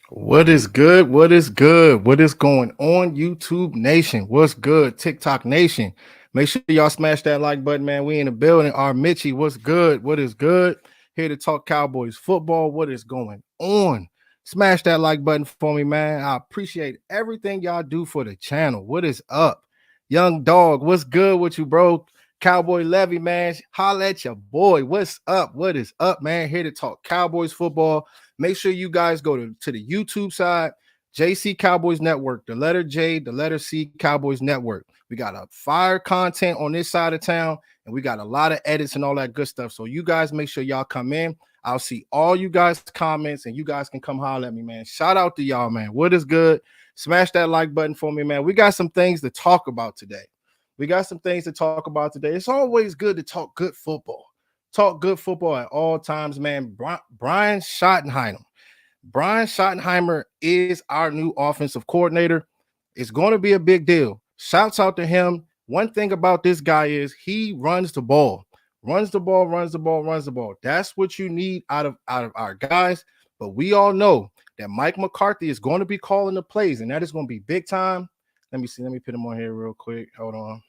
What is good? What is good? What is going on, YouTube Nation? What's good, TikTok Nation? Make sure y'all smash that like button, man. We in the building. Our Mitchie, what's good? What is good? Here to talk Cowboys football. What is going on? Smash that like button for me, man. I appreciate everything y'all do for the channel. What is up? Young dog, what's good with you, bro? Cowboy Levy, man. Holla at your boy. What's up? What is up, man? Here to talk Cowboys football. Make sure you guys go to the YouTube side, JC Cowboys Network, the letter J, the letter C Cowboys Network. We got a fire content on this side of town, and we got a lot of edits and all that good stuff. So you guys make sure y'all come in. I'll see all you guys' comments, and you guys can come holler at me, man. Shout out to y'all, man. What is good? Smash that like button for me, man. We got some things to talk about today. We got some things to talk about today. It's always good to talk good football. Talk good football at all times, man. Brian Schottenheimer. Brian Schottenheimer is our new offensive coordinator. It's going to be a big deal. Shouts out to him. One thing about this guy is he runs the ball. Runs the ball, runs the ball, runs the ball. That's what you need out of our guys. But we all know that Mike McCarthy is going to be calling the plays, and that is going to be big time. Let me see. Let me put him on here real quick. Hold on.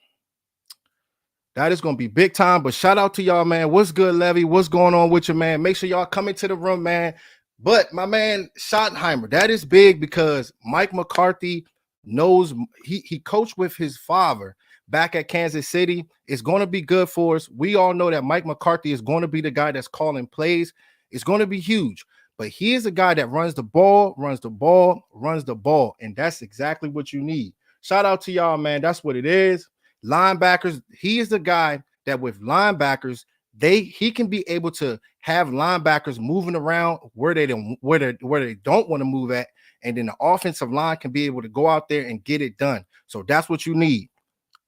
That is going to be big time. But shout out to y'all, man. What's good, Levy? What's going on with you, man? Make sure y'all come into the room, man. But my man Schottenheimer, that is big because Mike McCarthy knows he coached with his father back at Kansas City. It's going to be good for us. We all know that Mike McCarthy is going to be the guy that's calling plays. It's going to be huge. But he is a guy that runs the ball, runs the ball, runs the ball. And that's exactly what you need. Shout out to y'all, man. That's what it is. Linebackers, he is the guy that with linebackers, he can be able to have linebackers moving around where they don't want to move at, and then the offensive line can be able to go out there and get it done. So that's what you need.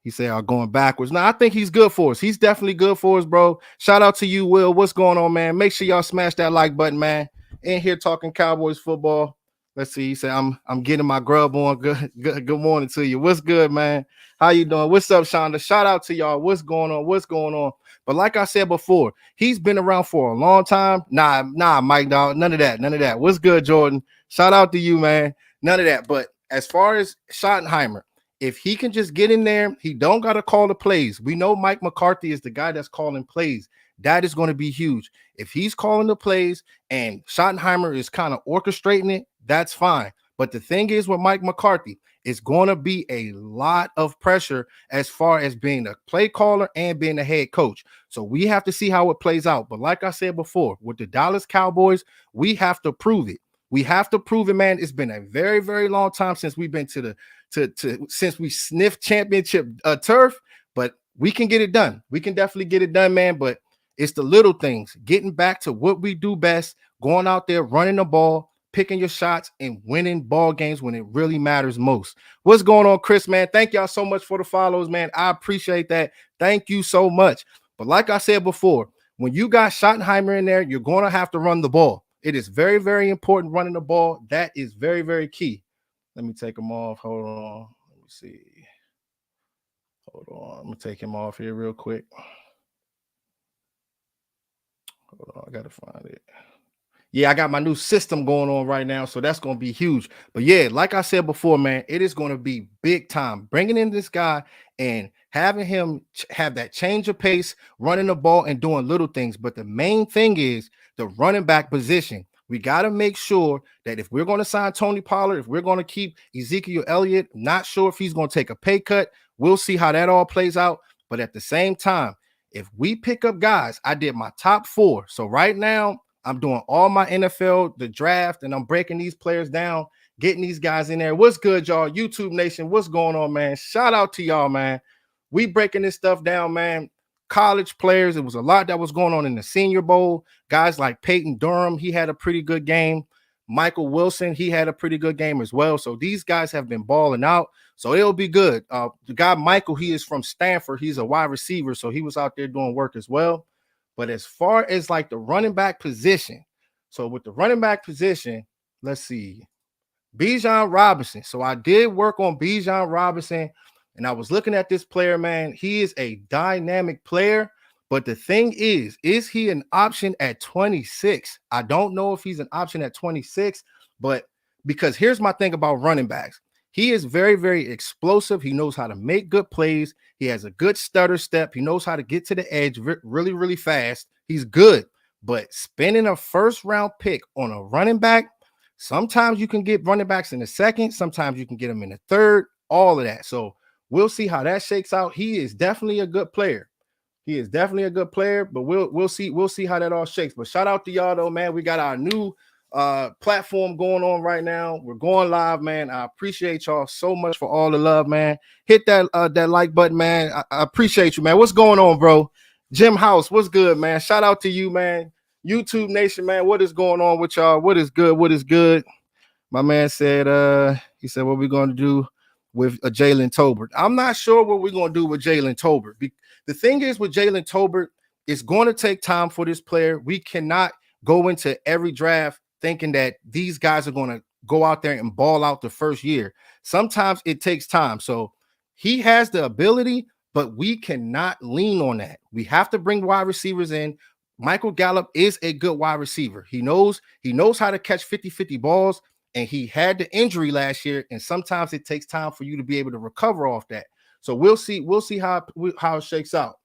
He said, "I'm going backwards." Now I think he's good for us. He's definitely good for us, bro. Shout out to you, Will. What's going on, man? Make sure y'all smash that like button, man. In here talking Cowboys football. Let's see. He said, "I'm getting my grub on." Good morning to you. What's good, man? How you doing? What's up, Shonda? Shout out to y'all. What's going on? What's going on? But like I said before, he's been around for a long time. Nah, Mike, dog. None of that. None of that. What's good, Jordan? Shout out to you, man. None of that. But as far as Schottenheimer, if he can just get in there, he don't got to call the plays. We know Mike McCarthy is the guy that's calling plays. That is going to be huge. If he's calling the plays and Schottenheimer is kind of orchestrating it, that's fine. But the thing is with Mike McCarthy, it's going to be a lot of pressure as far as being a play caller and being a head coach. So we have to see how it plays out. But like I said before, with the Dallas Cowboys, we have to prove it. We have to prove it, man. It's been a very, very long time since we've been since we sniffed championship turf, but we can get it done. We can definitely get it done, man. But it's the little things, getting back to what we do best, going out there, running the ball, picking your shots, and winning ball games when it really matters most. What's going on, Chris, man? Thank y'all so much for the follows, man. I appreciate that. Thank you so much. But like I said before, when you got Schottenheimer in there, you're going to have to run the ball. It is very, very important running the ball. That is very, very key. Let me take him off. Hold on. Let me see. Hold on. I'm going to take him off here real quick. Hold on. I got to find it. Yeah, I got my new system going on right now, so that's going to be huge. But yeah, like I said before, man, it is going to be big time. Bringing in this guy and having him have that change of pace, running the ball and doing little things. But the main thing is the running back position. We got to make sure that if we're going to sign Tony Pollard, if we're going to keep Ezekiel Elliott, not sure if he's going to take a pay cut. We'll see how that all plays out. But at the same time, if we pick up guys, I did my top 4. So right now, I'm doing all my NFL, the draft, and I'm breaking these players down, getting these guys in there. What's good, y'all? YouTube Nation, what's going on, man? Shout out to y'all, man. We breaking this stuff down, man. College players, it was a lot that was going on in the Senior Bowl. Guys like Peyton Durham, he had a pretty good game. Michael Wilson, he had a pretty good game as well. So these guys have been balling out. So it'll be good. The guy, Michael, he is from Stanford. He's a wide receiver, so he was out there doing work as well. But as far as like the running back position, so with the running back position, let's see, Bijan Robinson. So I did work on Bijan Robinson, and I was looking at this player, man. He is a dynamic player, but the thing is he an option at 26? I don't know if he's an option at 26, but because here's my thing about running backs. He is very, very explosive. He knows how to make good plays. He has a good stutter step. He knows how to get to the edge really, really fast. He's good. But spending a first round pick on a running back, sometimes you can get running backs in the second, sometimes you can get them in the third, all of that. So we'll see how that shakes out. He is definitely a good player. He is definitely a good player, but we'll see how that all shakes. But shout out to y'all though, man. We got our new platform going on right now. We're going live, man. I appreciate y'all so much for all the love, man. Hit that like button, man. I appreciate you, man. What's going on, bro? Jim House, what's good, man? Shout out to you, man. YouTube Nation, man. What is going on with y'all? What is good? What is good? My man said, he said, what we going to do with Jalen Tolbert? I'm not sure what we're going to do with Jalen Tolbert. The thing is with Jalen Tolbert, it's going to take time for this player. We cannot go into every draft thinking that these guys are going to go out there and ball out the first year. Sometimes it takes time. So he has the ability, but we cannot lean on that. We have to bring wide receivers in. Michael Gallup is a good wide receiver. He knows how to catch 50-50 balls, and he had the injury last year, and sometimes it takes time for you to be able to recover off that. So we'll see how it shakes out.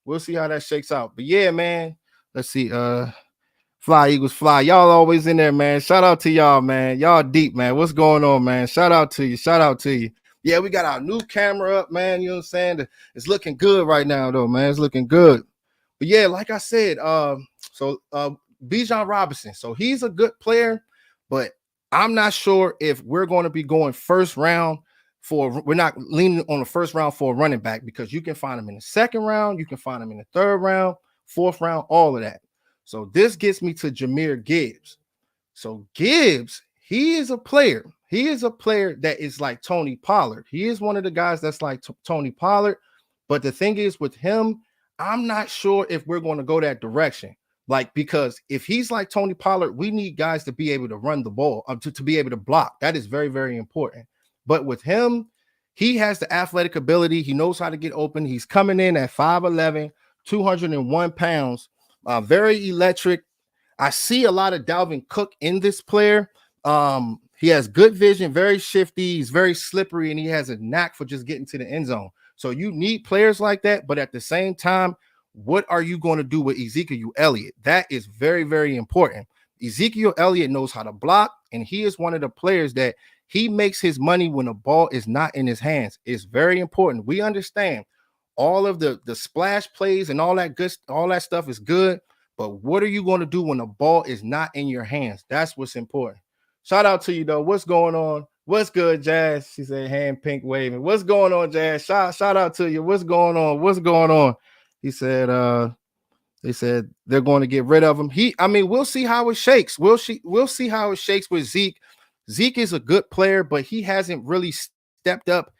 We'll see how that shakes out. But yeah, man, let's see. Fly Eagles fly. Y'all always in there, man. Shout out to y'all, man. Y'all deep, man. What's going on, man? Shout out to you. Shout out to you. Yeah, we got our new camera up, man. You know what I'm saying? It's looking good right now, though, man. It's looking good. But yeah, like I said, Bijan Robinson. So he's a good player, but I'm not sure if we're going to be going first round we're not leaning on the first round for a running back, because you can find him in the second round, you can find him in the third round, fourth round, all of that. So this gets me to Jahmyr Gibbs. So Gibbs, he is a player. He is a player that is like Tony Pollard. He is one of the guys that's like Tony Pollard. But the thing is with him, I'm not sure if we're going to go that direction. Like, because if he's like Tony Pollard, we need guys to be able to run the ball, to be able to block. That is very, very important. But with him, he has the athletic ability. He knows how to get open. He's coming in at 5'11", 201 pounds, very electric. I see a lot of Dalvin Cook in this player. He has good vision, very shifty. He's very slippery, and he has a knack for just getting to the end zone. So you need players like that. But at the same time, what are you going to do with Ezekiel Elliott? That is very, very important. Ezekiel Elliott knows how to block, and he is one of the players that he makes his money when the ball is not in his hands. It's very important. We understand all of the splash plays and all that stuff is good, but what are you going to do when the ball is not in your hands? That's what's important. Shout out to you, though. What's going on? What's good, Jazz? She said, hand pink waving. What's going on, Jazz? Shout out to you. What's going on? What's going on? He said, they said they're going to get rid of him. We'll see how it shakes. We'll see how it shakes with Zeke. Zeke is a good player, but he hasn't really stepped up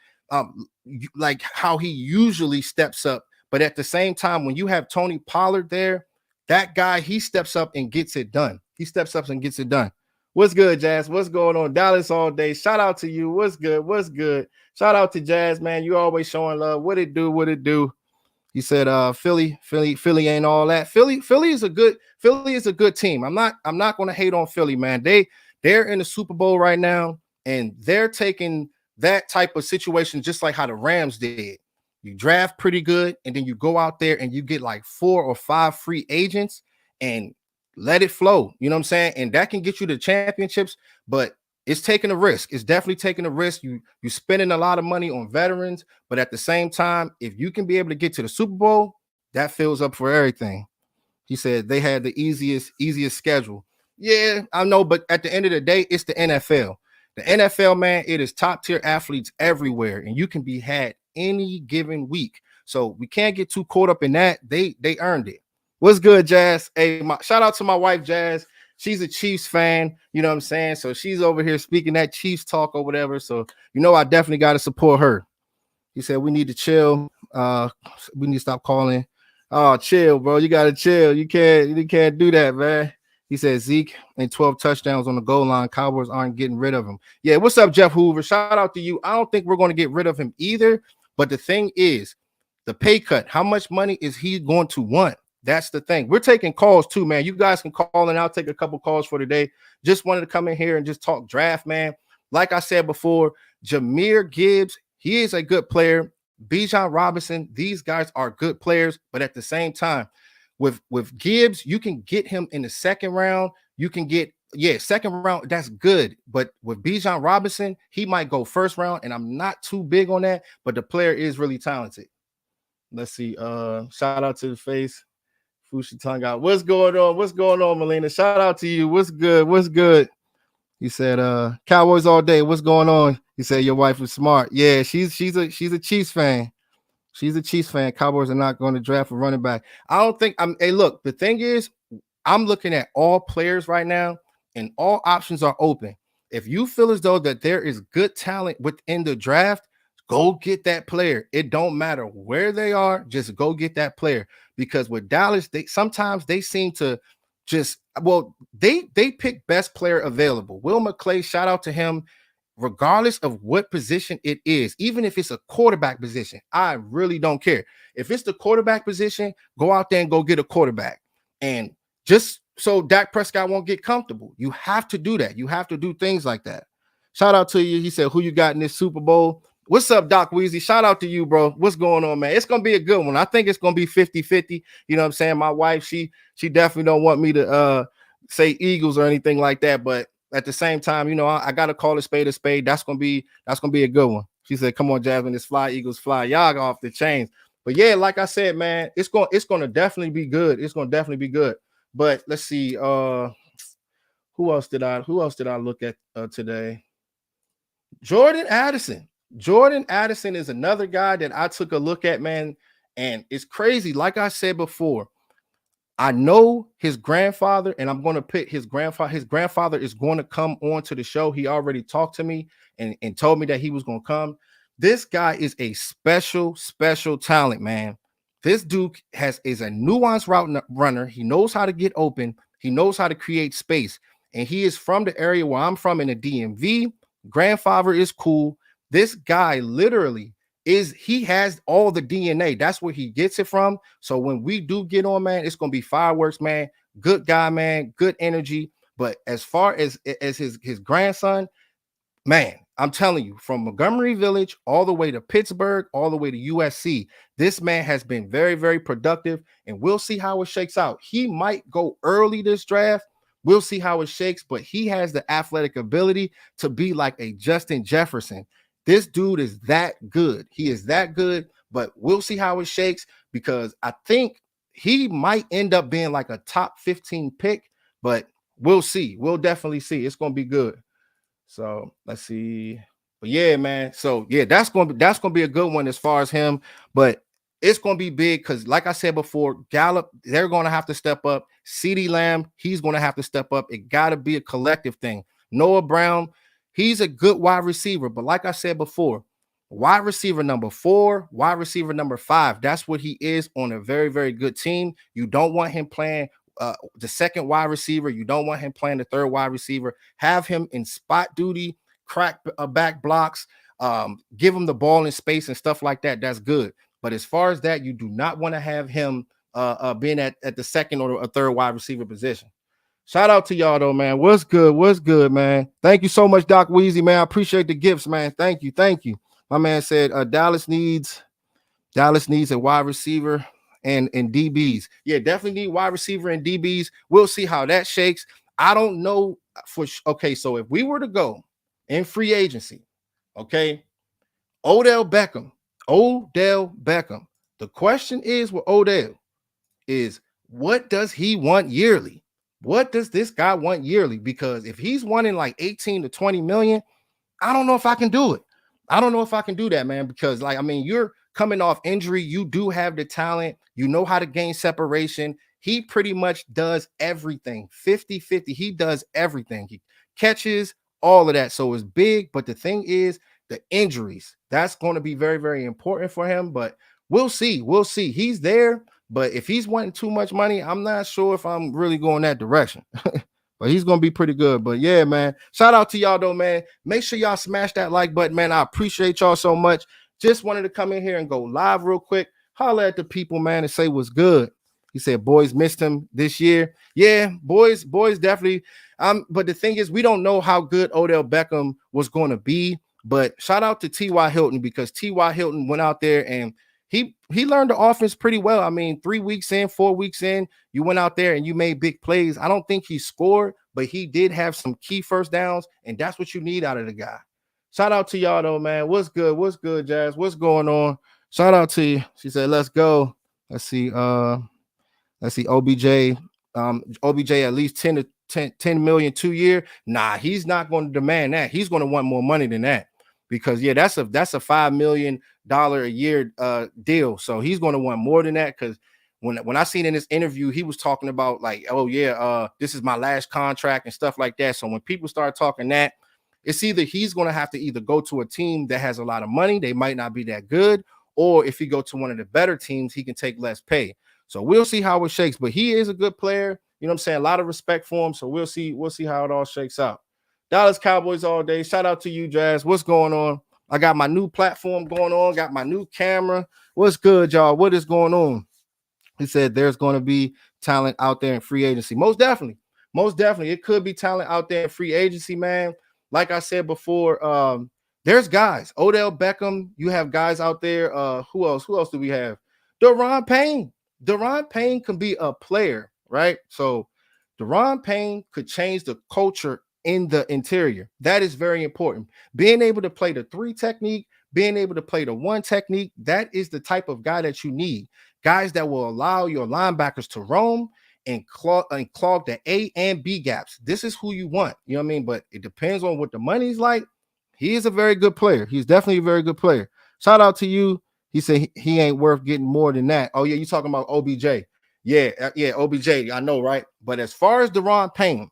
like how he usually steps up. But at the same time, when you have Tony Pollard there, that guy, he steps up and gets it done. What's good, Jazz? What's going on? Dallas all day. Shout out to you. What's good? What's good? Shout out to Jazz, man. You always showing love. What it do? He said, Philly ain't all that. Philly is a good team. I'm not going to hate on Philly, man. They're in the Super Bowl right now, and they're taking that type of situation just like how the Rams did. You draft pretty good, and then you go out there and you get like 4 or 5 free agents and let it flow. You know what I'm saying? And that can get you to championships, but it's taking a risk. It's definitely taking a risk. You're spending a lot of money on veterans, but at the same time, if you can be able to get to the Super Bowl, that fills up for everything. He said they had the easiest schedule. Yeah, I know, but at the end of the day, it's the NFL. The NFL, man, it is top-tier athletes everywhere, and you can be had any given week. So we can't get too caught up in that. They earned it. What's good, Jazz? Hey, shout out to my wife, Jazz. She's a Chiefs fan, you know what I'm saying? So she's over here speaking that Chiefs talk or whatever. So, I definitely got to support her. He said, we need to chill. We need to stop calling. Oh, chill, bro. You got to chill. You can't do that, man. He said, Zeke and 12 touchdowns on the goal line. Cowboys aren't getting rid of him. Yeah, what's up, Jeff Hoover? Shout out to you. I don't think we're going to get rid of him either. But the thing is, the pay cut, how much money is he going to want? That's the thing. We're taking calls too, man. You guys can call and I'll take a couple calls for today. Just wanted to come in here and just talk draft, man. Like I said before, Jahmyr Gibbs, he is a good player. Bijan Robinson, these guys are good players, but at the same time, with Gibbs, you can get him in the second round. You can get second round. That's good. But with Bijan Robinson, he might go first round, and I'm not too big on that. But the player is really talented. Let's see. Shout out to the face. Fushi tongue out. What's going on? What's going on, Melina? Shout out to you. What's good? What's good? He said, Cowboys all day. What's going on? He said your wife is smart. Yeah, she's a Chiefs fan. She's a Chiefs fan. Cowboys are not going to draft a running back. I don't think hey, look, the thing is, I'm looking at all players right now, and all options are open. If you feel as though that there is good talent within the draft, go get that player. It don't matter where they are, just go get that player. Because with Dallas, they sometimes they seem to just they pick best player available. Will McClay, shout out to him. Regardless of what position it is, even if it's a quarterback position, I really don't care. If it's the quarterback position, go out there and go get a quarterback. And just so Dak Prescott won't get comfortable, you have to do that. You have to do things like that. Shout out to you. He said, who you got in this Super Bowl? What's up, Doc Weezy? Shout out to you, bro. What's going on, man? It's going to be a good one. I think it's going to be 50-50. You know what I'm saying? My wife, she definitely don't want me to say Eagles or anything like that, but at the same time, you know, I got to call a spade a spade. That's gonna be a good one. She said, "Come on, Jasmine, it's fly Eagles fly. Y'all go off the chains." But yeah, like I said, man, it's gonna definitely be good. It's gonna definitely be good. But let's see, who else did I look at today? Jordan Addison. Jordan Addison is another guy that I took a look at, man, and it's crazy. Like I said before, I know his grandfather, and I'm going to pick his grandfather. His grandfather is going to come on to the show. He already talked to me and told me that he was going to come. This guy is a special talent, man. This dude is a nuanced route runner. He knows how to get open. He knows how to create space. And he is from the area where I'm from in the DMV. Grandfather is cool. This guy literally he has all the DNA. That's where he gets it from. So when we do get on, man, it's gonna be fireworks, man. Good guy, man. Good energy. But as far as his grandson, man, I'm telling you, from Montgomery Village all the way to Pittsburgh, all the way to USC, this man has been very, very productive, and we'll see how it shakes out. He might go early this draft. We'll see how it shakes, but he has the athletic ability to be like a Justin Jefferson. This dude is that good. He is that good, but we'll see how it shakes because I think he might end up being like a top 15 pick, but we'll see. We'll definitely see. It's going to be good. So let's see. But yeah, man. So yeah, that's going to be a good one as far as him, but it's going to be big because like I said before, Gallup, they're going to have to step up. CeeDee Lamb, he's going to have to step up. It got to be a collective thing. Noah Brown, he's a good wide receiver, but like I said before, wide receiver number 4, wide receiver number 5, that's what he is on a very, very good team. You don't want him playing the second wide receiver. You don't want him playing the third wide receiver. Have him in spot duty, crack back blocks, give him the ball in space and stuff like that. That's good. But as far as that, you do not want to have him being at the second or a third wide receiver position. Shout out to y'all though, man. What's good? What's good, man? Thank you so much, Doc Weezy, man. I appreciate the gifts, man. Thank you. My man said Dallas needs a wide receiver and DBs. Yeah, definitely need wide receiver and DBs. We'll see how that shakes. I don't know okay, so if we were to go in free agency, okay, Odell Beckham. The question is with Odell is what does he want yearly? What does this guy want yearly? Because if he's wanting like 18 to 20 million, I don't know if I can do it. I don't know if I can do that, man, because like, I mean, you're coming off injury. You do have the talent. You know how to gain separation. He pretty much does everything 50-50. He does everything. He catches all of that. So it's big. But the thing is the injuries. That's going to be very, very important for him. But we'll see. He's there. But if he's wanting too much money, I'm not sure if I'm really going that direction. But he's going to be pretty good. But yeah, man, shout out to y'all though, man. Make sure y'all smash that like button, man. I appreciate y'all so much. Just wanted to come in here and go live real quick. Holler at the people, man, and say what's good. He said boys missed him this year. Yeah, boys definitely. But the thing is, we don't know how good Odell Beckham was going to be. But shout out to T.Y. Hilton, because T.Y. Hilton went out there and he learned the offense pretty well. I mean, 3 weeks in, 4 weeks in, you went out there and you made big plays. I don't think he scored, but he did have some key first downs, and that's what you need out of the guy. Shout out to y'all though, man. What's good? What's good, Jazz? What's going on? Shout out to you. She said, let's go. Let's see. Let's see. OBJ. OBJ at least 10 million 2 year. Nah, he's not going to demand that. He's going to want more money than that. Because yeah, that's a $5 million a year deal. So he's going to want more than that. Because when I seen in this interview, he was talking about like, oh yeah, this is my last contract and stuff like that. So when people start talking that, it's either he's going to have to either go to a team that has a lot of money, they might not be that good, or if he go to one of the better teams, he can take less pay. So we'll see how it shakes. But he is a good player. You know what I'm saying? A lot of respect for him. So we'll see how it all shakes out. Dallas Cowboys all day. Shout out to you, Jazz. What's going on? I got my new platform going on, got my new camera. What's good, y'all? What is going on? He said there's going to be talent out there in free agency. Most definitely. Most definitely. It could be talent out there in free agency, man. Like I said before, there's guys. Odell Beckham. You have guys out there. Who else? Who else do we have? Deron Payne. Deron Payne can be a player, right? So Deron Payne could change the culture in the interior. That is very important. Being able to play the 3 technique, being able to play the 1 technique, that is the type of guy that you need. Guys that will allow your linebackers to roam and clog the A and B gaps. This is who you want. You know what I mean? But it depends on what the money's like. He is a very good player. He's definitely a very good player. Shout out to you. He said he ain't worth getting more than that. Oh, yeah, you talking about OBJ. Yeah, OBJ, I know, right? But as far as Deron Payne,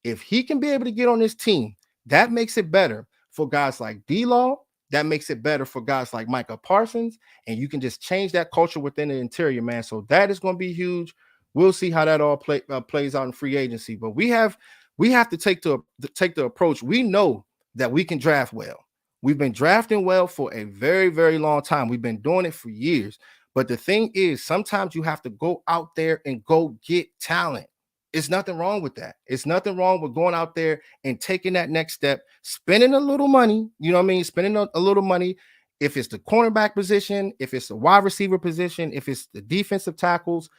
if he can be able to get on this team, that makes it better for guys like D-Law. That makes it better for guys like Micah Parsons. And you can just change that culture within the interior, man. So that is going to be huge. We'll see how that all plays out in free agency. But we have to take the approach. We know that we can draft well. We've been drafting well for a very, very long time. We've been doing it for years. But the thing is, sometimes you have to go out there and go get talent. It's nothing wrong with that. It's nothing wrong with going out there and taking that next step, spending a little money, you know what I mean? Spending a little money. If it's the cornerback position, if it's the wide receiver position, if it's the defensive tackles,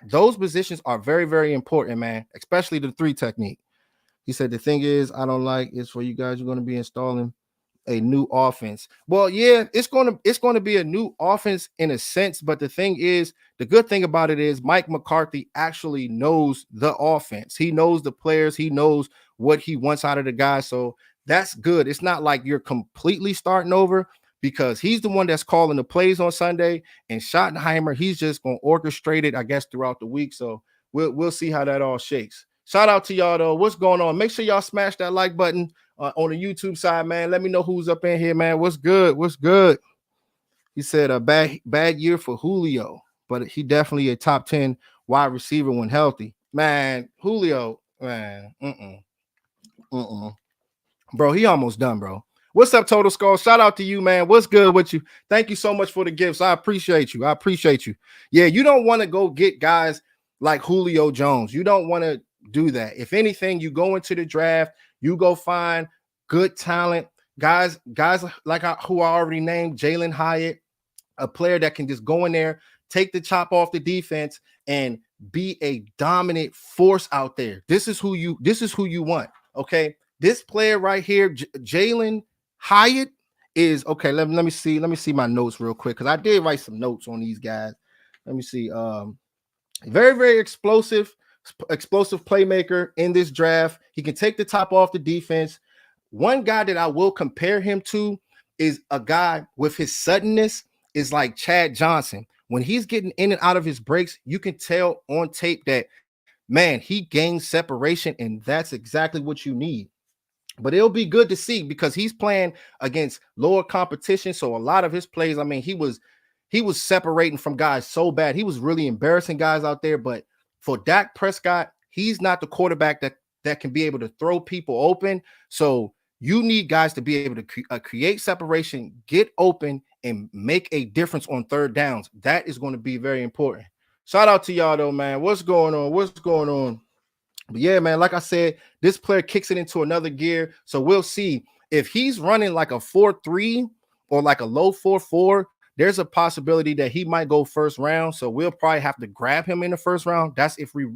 those positions are very, very important, man, especially the 3 technique. He said, the thing is, I don't like is for you guys, you're going to be installing a new offense. Well, yeah, it's going to be a new offense in a sense, but the thing is, the good thing about it is Mike McCarthy actually knows the offense. He knows the players, he knows what he wants out of the guys. So that's good. It's not like you're completely starting over, because he's the one that's calling the plays on Sunday, and Schottenheimer, he's just going to orchestrate it, I guess, throughout the week. So we'll see how that all shakes. Shout out to y'all though. What's going on? Make sure y'all smash that like button on the YouTube side, man. Let me know who's up in here, man. What's good? What's good? He said a bad year for Julio, but he definitely a top 10 wide receiver when healthy. Man, Julio, man, bro, he almost done, bro. What's up, Total Skull? Shout out to you, man. What's good with you? Thank you so much for the gifts. I appreciate you. Yeah, you don't want to go get guys like Julio Jones. You don't want to do that. If anything, you go into the draft, you go find good talent, guys like who I already named, Jalen Hyatt, a player that can just go in there, take the chop off the defense, and be a dominant force out there. This is who you want. Okay, this player right here, Jalen Hyatt, is okay. Let me see my notes real quick, because I did write some notes on these guys. Let me see. Very, very explosive playmaker in this draft. He can take the top off the defense. One guy that I will compare him to is a guy with his suddenness is like Chad Johnson. When he's getting in and out of his breaks, you can tell on tape that, man, he gains separation, and that's exactly what you need. But it'll be good to see, because he's playing against lower competition. So a lot of his plays, I mean, he was separating from guys so bad. He was really embarrassing guys out there. But for Dak Prescott, he's not the quarterback that can be able to throw people open. So you need guys to be able to create separation, get open, and make a difference on third downs. That is going to be very important. Shout out to y'all though, man. What's going on? What's going on? But yeah, man, like I said, this player kicks it into another gear. So we'll see if he's running like a 4-3 or like a low 4-4. There's a possibility that he might go first round. So we'll probably have to grab him in the first round. That's if we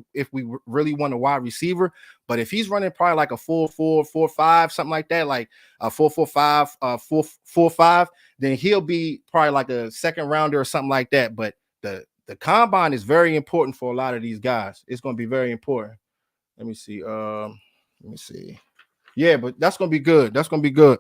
really want a wide receiver. But if he's running probably like a 4-4, 4-5, something like that, like a 4-4-5, 4-4-5, then he'll be probably like a second rounder or something like that. But the combine is very important for a lot of these guys. It's going to be very important. Let me see. Let me see. Yeah, but that's gonna be good. That's gonna be good.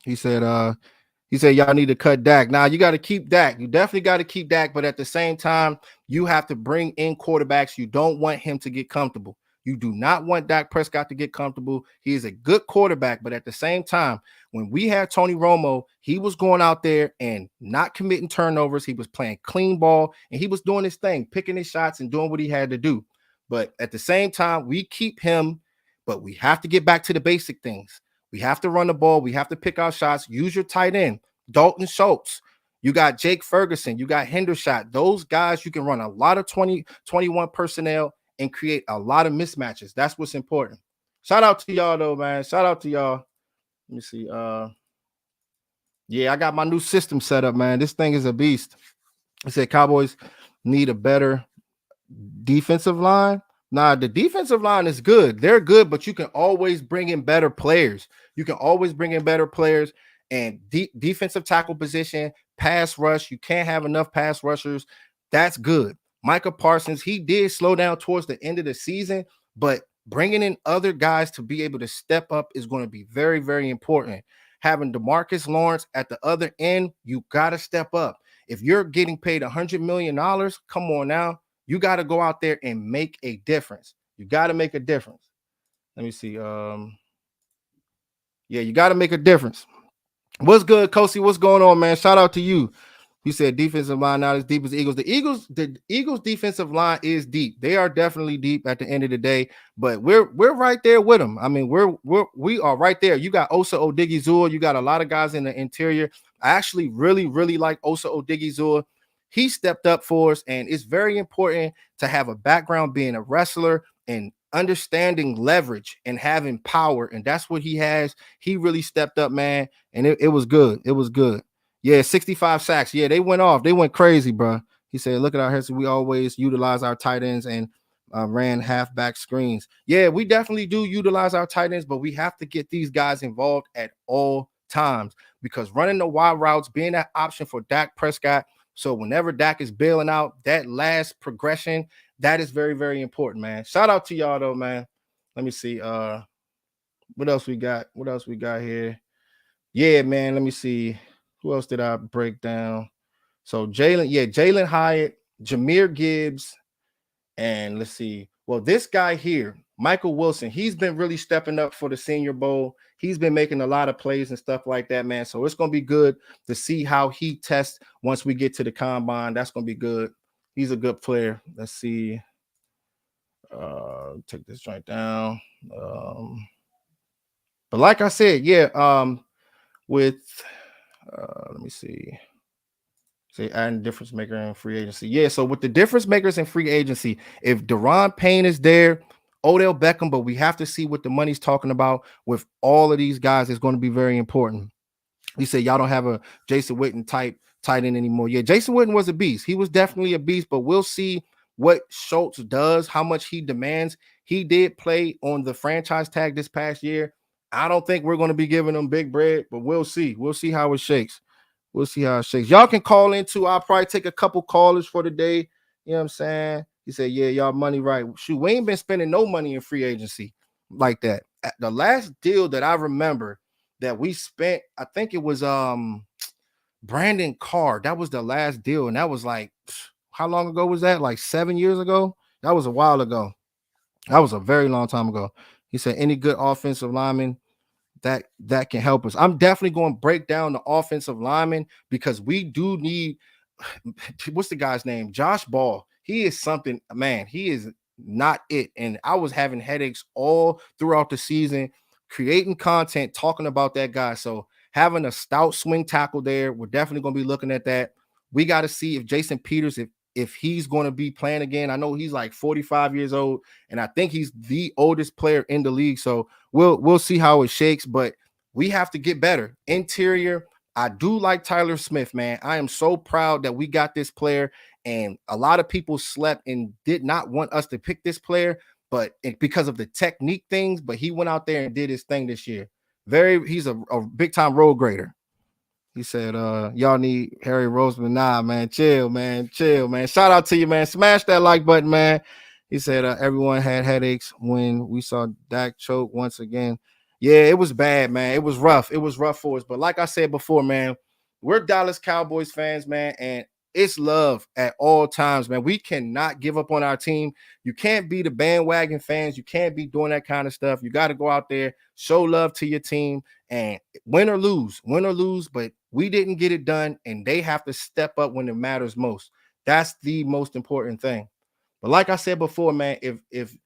He said, y'all need to cut Dak. Now you got to keep Dak. You definitely got to keep Dak, but at the same time, you have to bring in quarterbacks. You don't want him to get comfortable. You do not want Dak Prescott to get comfortable. He is a good quarterback, but at the same time, when we had Tony Romo, he was going out there and not committing turnovers. He was playing clean ball and he was doing his thing, picking his shots and doing what he had to do. But at the same time, we keep him, but we have to get back to the basic things. We have to run the ball. We have to pick our shots. Use your tight end, Dalton Schultz. You got Jake Ferguson. You got Hendershot. Those guys, you can run a lot of 20, 21 personnel and create a lot of mismatches. That's what's important. Shout out to y'all, though, man. Shout out to y'all. Let me see. Yeah, I got my new system set up, man. This thing is a beast. I said Cowboys need a better defensive line. Nah, the defensive line is good. They're good, but you can always bring in better players. You can always bring in better players and defensive tackle position, pass rush. You can't have enough pass rushers. That's good. Micah Parsons, he did slow down towards the end of the season, but bringing in other guys to be able to step up is going to be very, very important. Having DeMarcus Lawrence at the other end, you got to step up. If you're getting paid $100 million, come on now. You got to go out there and make a difference. You got to make a difference. Let me see. Yeah, you got to make a difference. What's good, Kosi? What's going on, man? Shout out to you. You said defensive line not as deep as the Eagles. The Eagles defensive line is deep. They are definitely deep at the end of the day, but we're right there with them. I mean, we are right there. You got Osa Odigizua. You got a lot of guys in the interior. I actually really like Osa Odigizua. He stepped up for us, and it's very important to have a background being a wrestler and understanding leverage and having power, and that's what he has. He really stepped up, man, and it was good. It was good. Yeah, 65 sacks. Yeah, they went off. They went crazy, bro. He said, look at our history. We always utilize our tight ends and ran halfback screens. Yeah, we definitely do utilize our tight ends, but we have to get these guys involved at all times because running the wide routes, being that option for Dak Prescott. So whenever Dak is bailing out, that last progression, that is very, very important, man. Shout out to y'all, though, man. Let me see. What else we got? What else we got here? Yeah, man. Let me see. Who else did I break down? So Jalen Hyatt, Jahmyr Gibbs, and let's see. Well, this guy here, Michael Wilson, he's been really stepping up for the Senior Bowl. He's been making a lot of plays and stuff like that, man. So it's going to be good to see how he tests once we get to the combine. That's going to be good. He's a good player. Let's see. Take this joint down. But like I said, yeah, with let me see. Say adding difference maker in free agency. Yeah, so with the difference makers in free agency, if Deron Payne is there, Odell Beckham, but we have to see what the money's talking about with all of these guys. Is going to be very important. He said y'all don't have a Jason Witten type tight end anymore. Yeah, Jason Witten was a beast. He was definitely a beast, but we'll see what Schultz does, how much he demands. He did play on the franchise tag this past year. I don't think we're going to be giving him big bread, but we'll see. We'll see how it shakes. We'll see how it shakes. Y'all can call in too. I'll probably take a couple callers for the day. You know what I'm saying? He said, yeah, y'all money right. Shoot, we ain't been spending no money in free agency like that. The last deal that I remember that we spent, I think it was Brandon Carr. That was the last deal. And that was like, how long ago was that? Like 7 years ago? That was a while ago. That was a very long time ago. He said, any good offensive lineman that can help us. I'm definitely going to break down the offensive lineman because we do need what's the guy's name? Josh Ball. He is something, man. He is not it. And I was having headaches all throughout the season, creating content, talking about that guy. So having a stout swing tackle there, we're definitely going to be looking at that. We got to see if Jason Peters, if he's going to be playing again. I know he's like 45 years old, and I think he's the oldest player in the league. So we'll see how it shakes, but we have to get better. Interior, I do like Tyler Smith, man. I am so proud that we got this player, and a lot of people slept and did not want us to pick this player, but because of the technique things, but he went out there and did his thing this year. He's a big time road grader. He said, y'all need Harry Roseman. Nah, man, chill, man. Chill, man. Shout out to you, man. Smash that like button, man. He said, everyone had headaches when we saw Dak choke once again. Yeah, it was bad, man. It was rough. It was rough for us. But like I said before, man, we're Dallas Cowboys fans, man, and it's love at all times, man. We cannot give up on our team. You can't be the bandwagon fans. You can't be doing that kind of stuff. You got to go out there, show love to your team, and win or lose, but we didn't get it done, and they have to step up when it matters most. That's the most important thing. But like I said before, man, if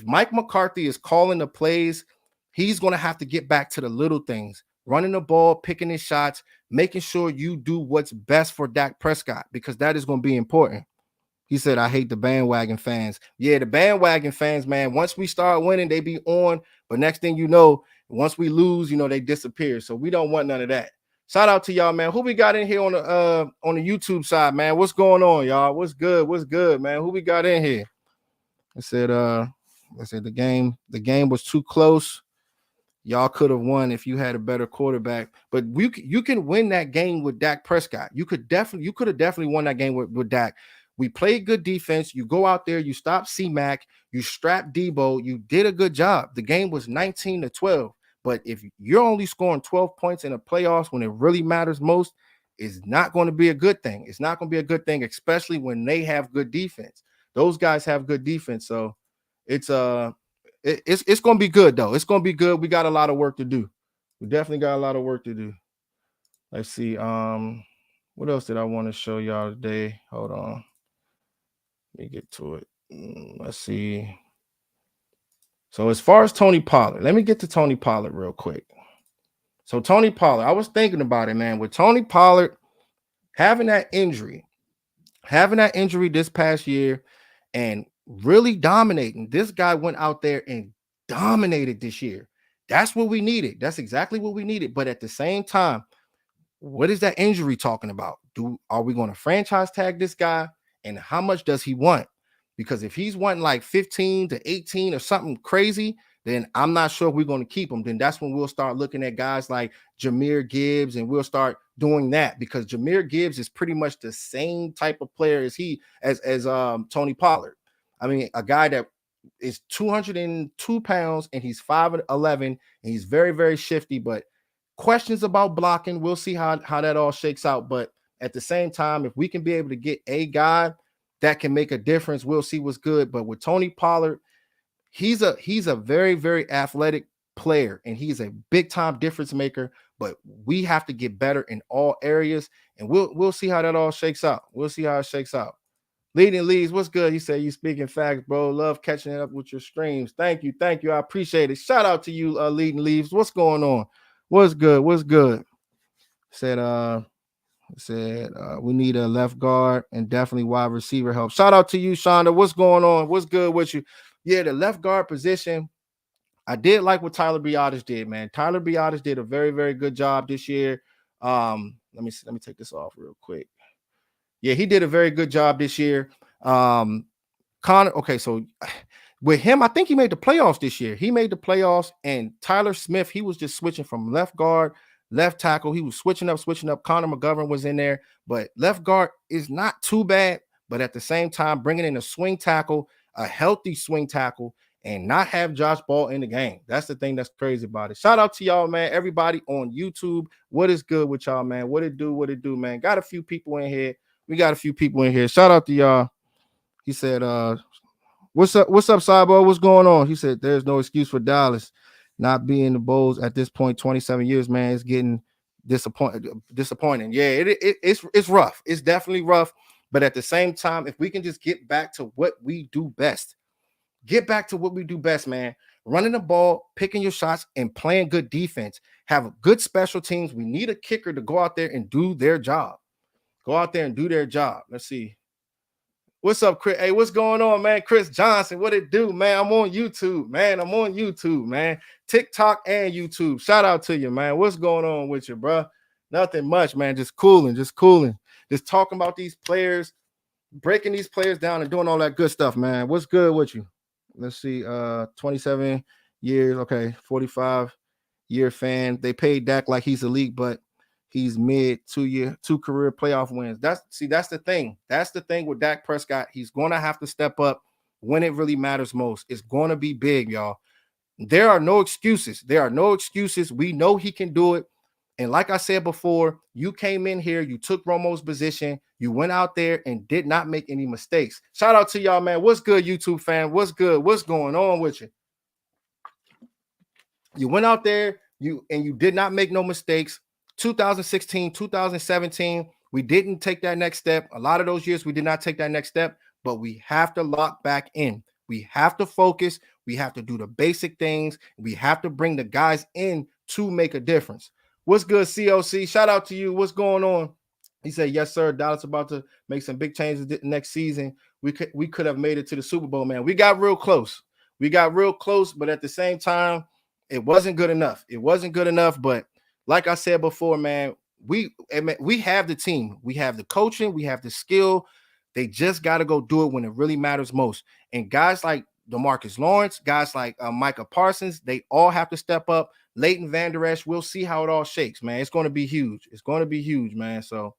Mike McCarthy is calling the plays, he's going to have to get back to the little things, running the ball, picking his shots, making sure you do what's best for Dak Prescott, because that is going to be important. He said, I hate the bandwagon fans. Yeah, the bandwagon fans, man, once we start winning, they be on. But next thing you know, once we lose, they disappear. So we don't want none of that. Shout out to y'all, man. Who we got in here on the YouTube side, man? What's going on, y'all? What's good? What's good, man? Who we got in here? I said the game was too close. Y'all could have won if you had a better quarterback, but you can win that game with Dak Prescott. You could have definitely won that game with Dak. We played good defense. You go out there, you stop C-Mac, you strap Debo, you did a good job. The game was 19-12. But if you're only scoring 12 points in the playoffs when it really matters most, it's not going to be a good thing. It's not going to be a good thing, especially when they have good defense. Those guys have good defense, so it's going to be good though. It's going to be good. We got a lot of work to do. We definitely got a lot of work to do. Let's see. What else did I want to show y'all today? Hold on. Let me get to it. Let's see. So as far as Tony Pollard, let me get to Tony Pollard real quick. So Tony Pollard, I was thinking about it, man. With Tony Pollard having that injury this past year and really dominating, this guy went out there and dominated this year. That's what we needed. That's exactly what we needed. But at the same time, what is that injury talking about? Are we going to franchise tag this guy? And how much does he want? Because if he's wanting like 15 to 18 or something crazy, then I'm not sure if we're going to keep him. Then that's when we'll start looking at guys like Jahmyr Gibbs, and we'll start doing that, because Jahmyr Gibbs is pretty much the same type of player as Tony Pollard. I mean, a guy that is 202 pounds and he's 5'11", and he's very, very shifty, but questions about blocking. We'll see how that all shakes out. But at the same time, if we can be able to get a guy that can make a difference, we'll see what's good. But with Tony Pollard, he's a very, very athletic player, and he's a big time difference maker. But we have to get better in all areas, and we'll see how that all shakes out. We'll see how it shakes out. Leading Leads, what's good? He said, you speaking facts, bro. Love catching it up with your streams. Thank you. I appreciate it. Shout out to you, Leading Leaves. What's going on? What's good? Said we need a left guard and definitely wide receiver help. Shout out to you, Shonda. What's going on? What's good with you? Yeah, the left guard position. I did like what Tyler Biadasz did, man. Tyler Biadasz did a very, very good job this year. Let me take this off real quick. Yeah, he did a very good job this year. Connor, okay, so with him, I think he made the playoffs this year. He made the playoffs, and Tyler Smith, he was just switching from left guard, left tackle. He was switching up. Connor McGovern was in there, but left guard is not too bad. But at the same time, bringing in a swing tackle, a healthy swing tackle, and not have Josh Ball in the game. That's the thing that's crazy about it. Shout out to y'all, man. Everybody on YouTube. What is good with y'all, man? What it do, man? Got a few people in here. We got a few people in here. Shout out to y'all. He said, what's up, Cybo? What's going on? He said, there's no excuse for Dallas not being the Bulls at this point. 27 years, man. It's getting disappointing. Yeah, it's rough. It's definitely rough. But at the same time, if we can just get back to what we do best, man. Running the ball, picking your shots, and playing good defense. Have good special teams. We need a kicker to go out there and do their job. Let's see. What's up, Chris? Hey, what's going on, man? Chris Johnson, what it do, man? I'm on YouTube, man. I'm on YouTube, man. TikTok and YouTube. Shout out to you, man. What's going on with you, bro? Nothing much, man. Just cooling, just cooling. Just talking about these players, breaking these players down and doing all that good stuff, man. What's good with you? Let's see. 27 years, okay, 45-year fan. They paid Dak like he's elite, but he's mid 2 year, 2 career playoff wins. That's the thing. That's the thing with Dak Prescott. He's gonna have to step up when it really matters most. It's gonna be big, y'all. There are no excuses. There are no excuses. We know he can do it. And like I said before, you came in here, you took Romo's position, you went out there and did not make any mistakes. Shout out to y'all, man. What's good, YouTube fan? What's good? What's going on with you? You went out there, you did not make no mistakes. 2016, 2017, we didn't take that next step. A lot of those years we did not take that next step, but we have to lock back in. We have to focus. We have to do the basic things. We have to bring the guys in to make a difference. What's good, COC? Shout out to you. What's going on? He said, yes, sir. Dallas about to make some big changes next season. We could have made it to the Super Bowl, man. We got real close. We got real close, but at the same time, it wasn't good enough. It wasn't good enough. But like I said before, man, we have the team. We have the coaching. We have the skill. They just got to go do it when it really matters most. And guys like DeMarcus Lawrence, guys like Micah Parsons, they all have to step up. Leighton Vander Esch, we'll see how it all shakes, man. It's going to be huge. It's going to be huge, man. So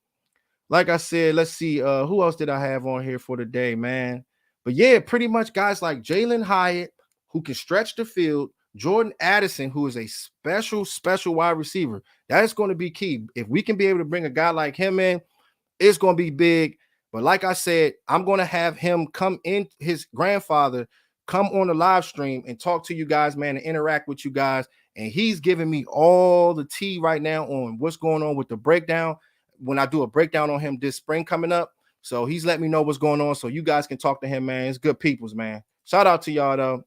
like I said, let's see. Who else did I have on here for today, man? But yeah, pretty much guys like Jalen Hyatt, who can stretch the field, Jordan Addison, who is a special wide receiver. That is going to be key. If we can be able to bring a guy like him in, it's going to be big. But like I said, I'm going to have him come in, his grandfather, come on the live stream and talk to you guys, man, and interact with you guys. And he's giving me all the tea right now on what's going on with the breakdown when I do a breakdown on him this spring coming up. So he's letting me know what's going on so you guys can talk to him, man. It's good peoples, man. Shout out to y'all, though.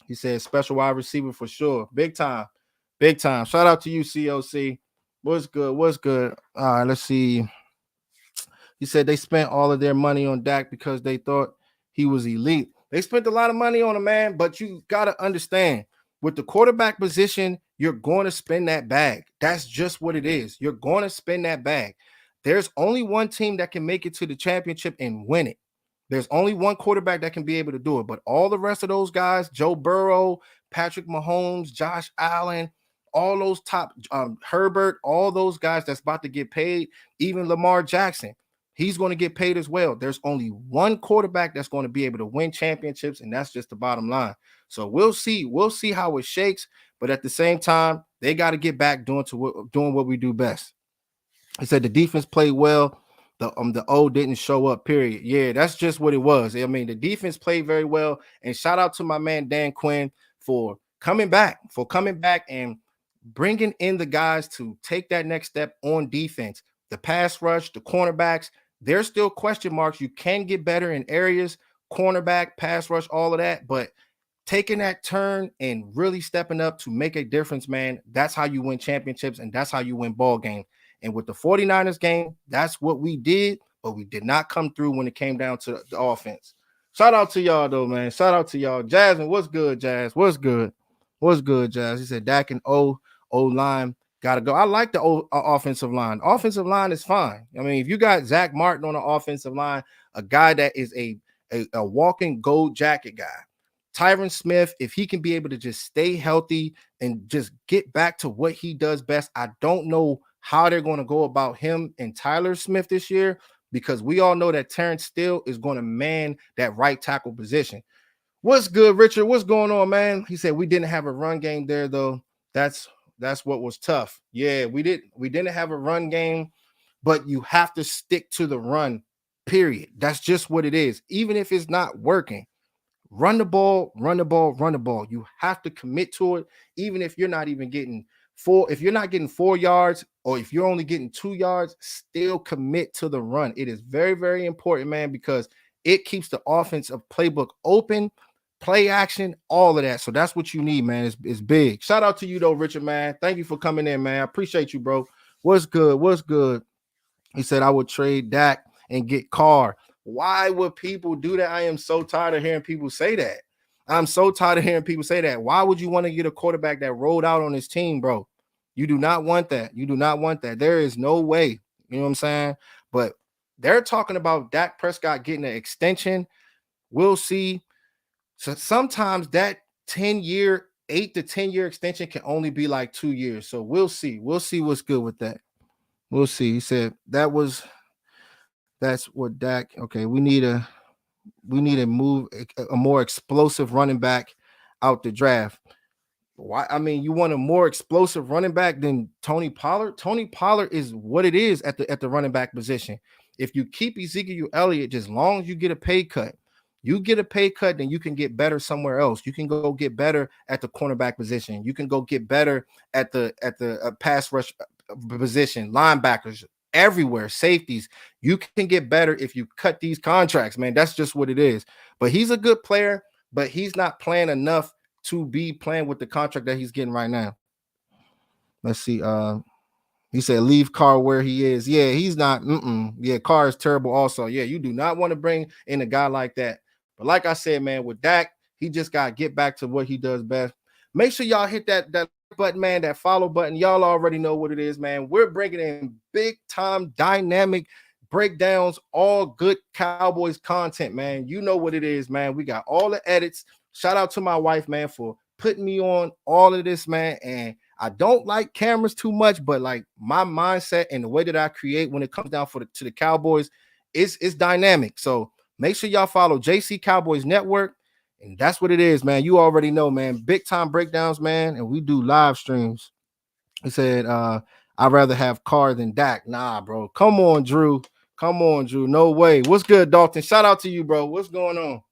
He said special wide receiver for sure. Big time. Big time. Shout out to you, COC. What's good? What's good? All right, let's see. He said they spent all of their money on Dak because they thought he was elite. They spent a lot of money on him, man, but you got to understand, with the quarterback position, you're going to spend that bag. That's just what it is. You're going to spend that bag. There's only one team that can make it to the championship and win it. There's only one quarterback that can be able to do it. But all the rest of those guys, Joe Burrow, Patrick Mahomes, Josh Allen, all those top, Herbert, all those guys that's about to get paid, even Lamar Jackson, he's going to get paid as well. There's only one quarterback that's going to be able to win championships, and that's just the bottom line. So we'll see. We'll see how it shakes. But at the same time, they got to get back doing what we do best. He said the defense played well. The O didn't show up, period. Yeah, that's just what it was. I mean, the defense played very well. And shout out to my man Dan Quinn for coming back and bringing in the guys to take that next step on defense. The pass rush, the cornerbacks, there's still question marks. You can get better in areas, cornerback, pass rush, all of that. But taking that turn and really stepping up to make a difference, man, that's how you win championships and that's how you win ball games. And with the 49ers game, that's what we did, but we did not come through when it came down to the offense. Shout out to y'all, though, man. Shout out to y'all. Jasmine, what's good, Jazz? What's good? What's good, Jazz? He said Dak and O-line got to go. I like the offensive line. Offensive line is fine. I mean, if you got Zach Martin on the offensive line, a guy that is a walking gold jacket guy, Tyron Smith, if he can be able to just stay healthy and just get back to what he does best, I don't know how they're going to go about him and Tyler Smith this year, because we all know that Terrence Steele is going to man that right tackle position. What's good, Richard? What's going on, man? He said we didn't have a run game there, though. That's what was tough. Yeah, we didn't have a run game, but you have to stick to the run, period. That's just what it is. Even if it's not working, run the ball, run the ball, run the ball. You have to commit to it, even if you're not even getting if you're not getting 4 yards, or if you're only getting 2 yards, still commit to the run. It is very, very important, man, because it keeps the offensive playbook open, play action, all of that. So that's what you need, man. It's big. Shout out to you, though, Richard, man. Thank you for coming in, man. I appreciate you, bro. What's good? What's good? He said I would trade Dak and get Carr. Why would people do that? I am so tired of hearing people say that. I'm so tired of hearing people say that. Why would you want to get a quarterback that rolled out on his team, bro? You do not want that. You do not want that. There is no way. You know what I'm saying? But they're talking about Dak Prescott getting an extension. We'll see. So sometimes that 10-year, 8 to 10 year extension can only be like 2 years. So we'll see. We'll see what's good with that. We'll see. He said that's what Dak. Okay, we need to move a more explosive running back out the draft. Why? I mean, you want a more explosive running back than Tony Pollard? Tony Pollard is what it is at the running back position. If you keep Ezekiel Elliott, just as long as you get a pay cut, you get a pay cut, then you can get better somewhere else. You can go get better at the cornerback position. You can go get better at the pass rush position, linebackers everywhere, safeties. You can get better if you cut these contracts, man. That's just what it is. But he's a good player, but he's not playing enough to be playing with the contract that he's getting right now. Let's see. He said leave Carr where he is. Yeah, he's not. Yeah, Carr is terrible. Also, yeah, you do not want to bring in a guy like that. But like I said, man, with Dak, he just got to get back to what he does best. Make sure y'all hit that button, man, that follow button. Y'all already know what it is, man. We're bringing in big time dynamic breakdowns, all good Cowboys content, man. You know what it is, man. We got all the edits. Shout out to my wife, man, for putting me on all of this, man. And I don't like cameras too much, but like my mindset and the way that I create when it comes down to the Cowboys, it's dynamic. So make sure y'all follow JC Cowboys Network. And that's what it is, man. You already know, man. Big time breakdowns, man. And we do live streams. He said, I'd rather have Carr than Dak. Nah, bro. Come on, Drew. Come on, Drew. No way. What's good, Dalton? Shout out to you, bro. What's going on?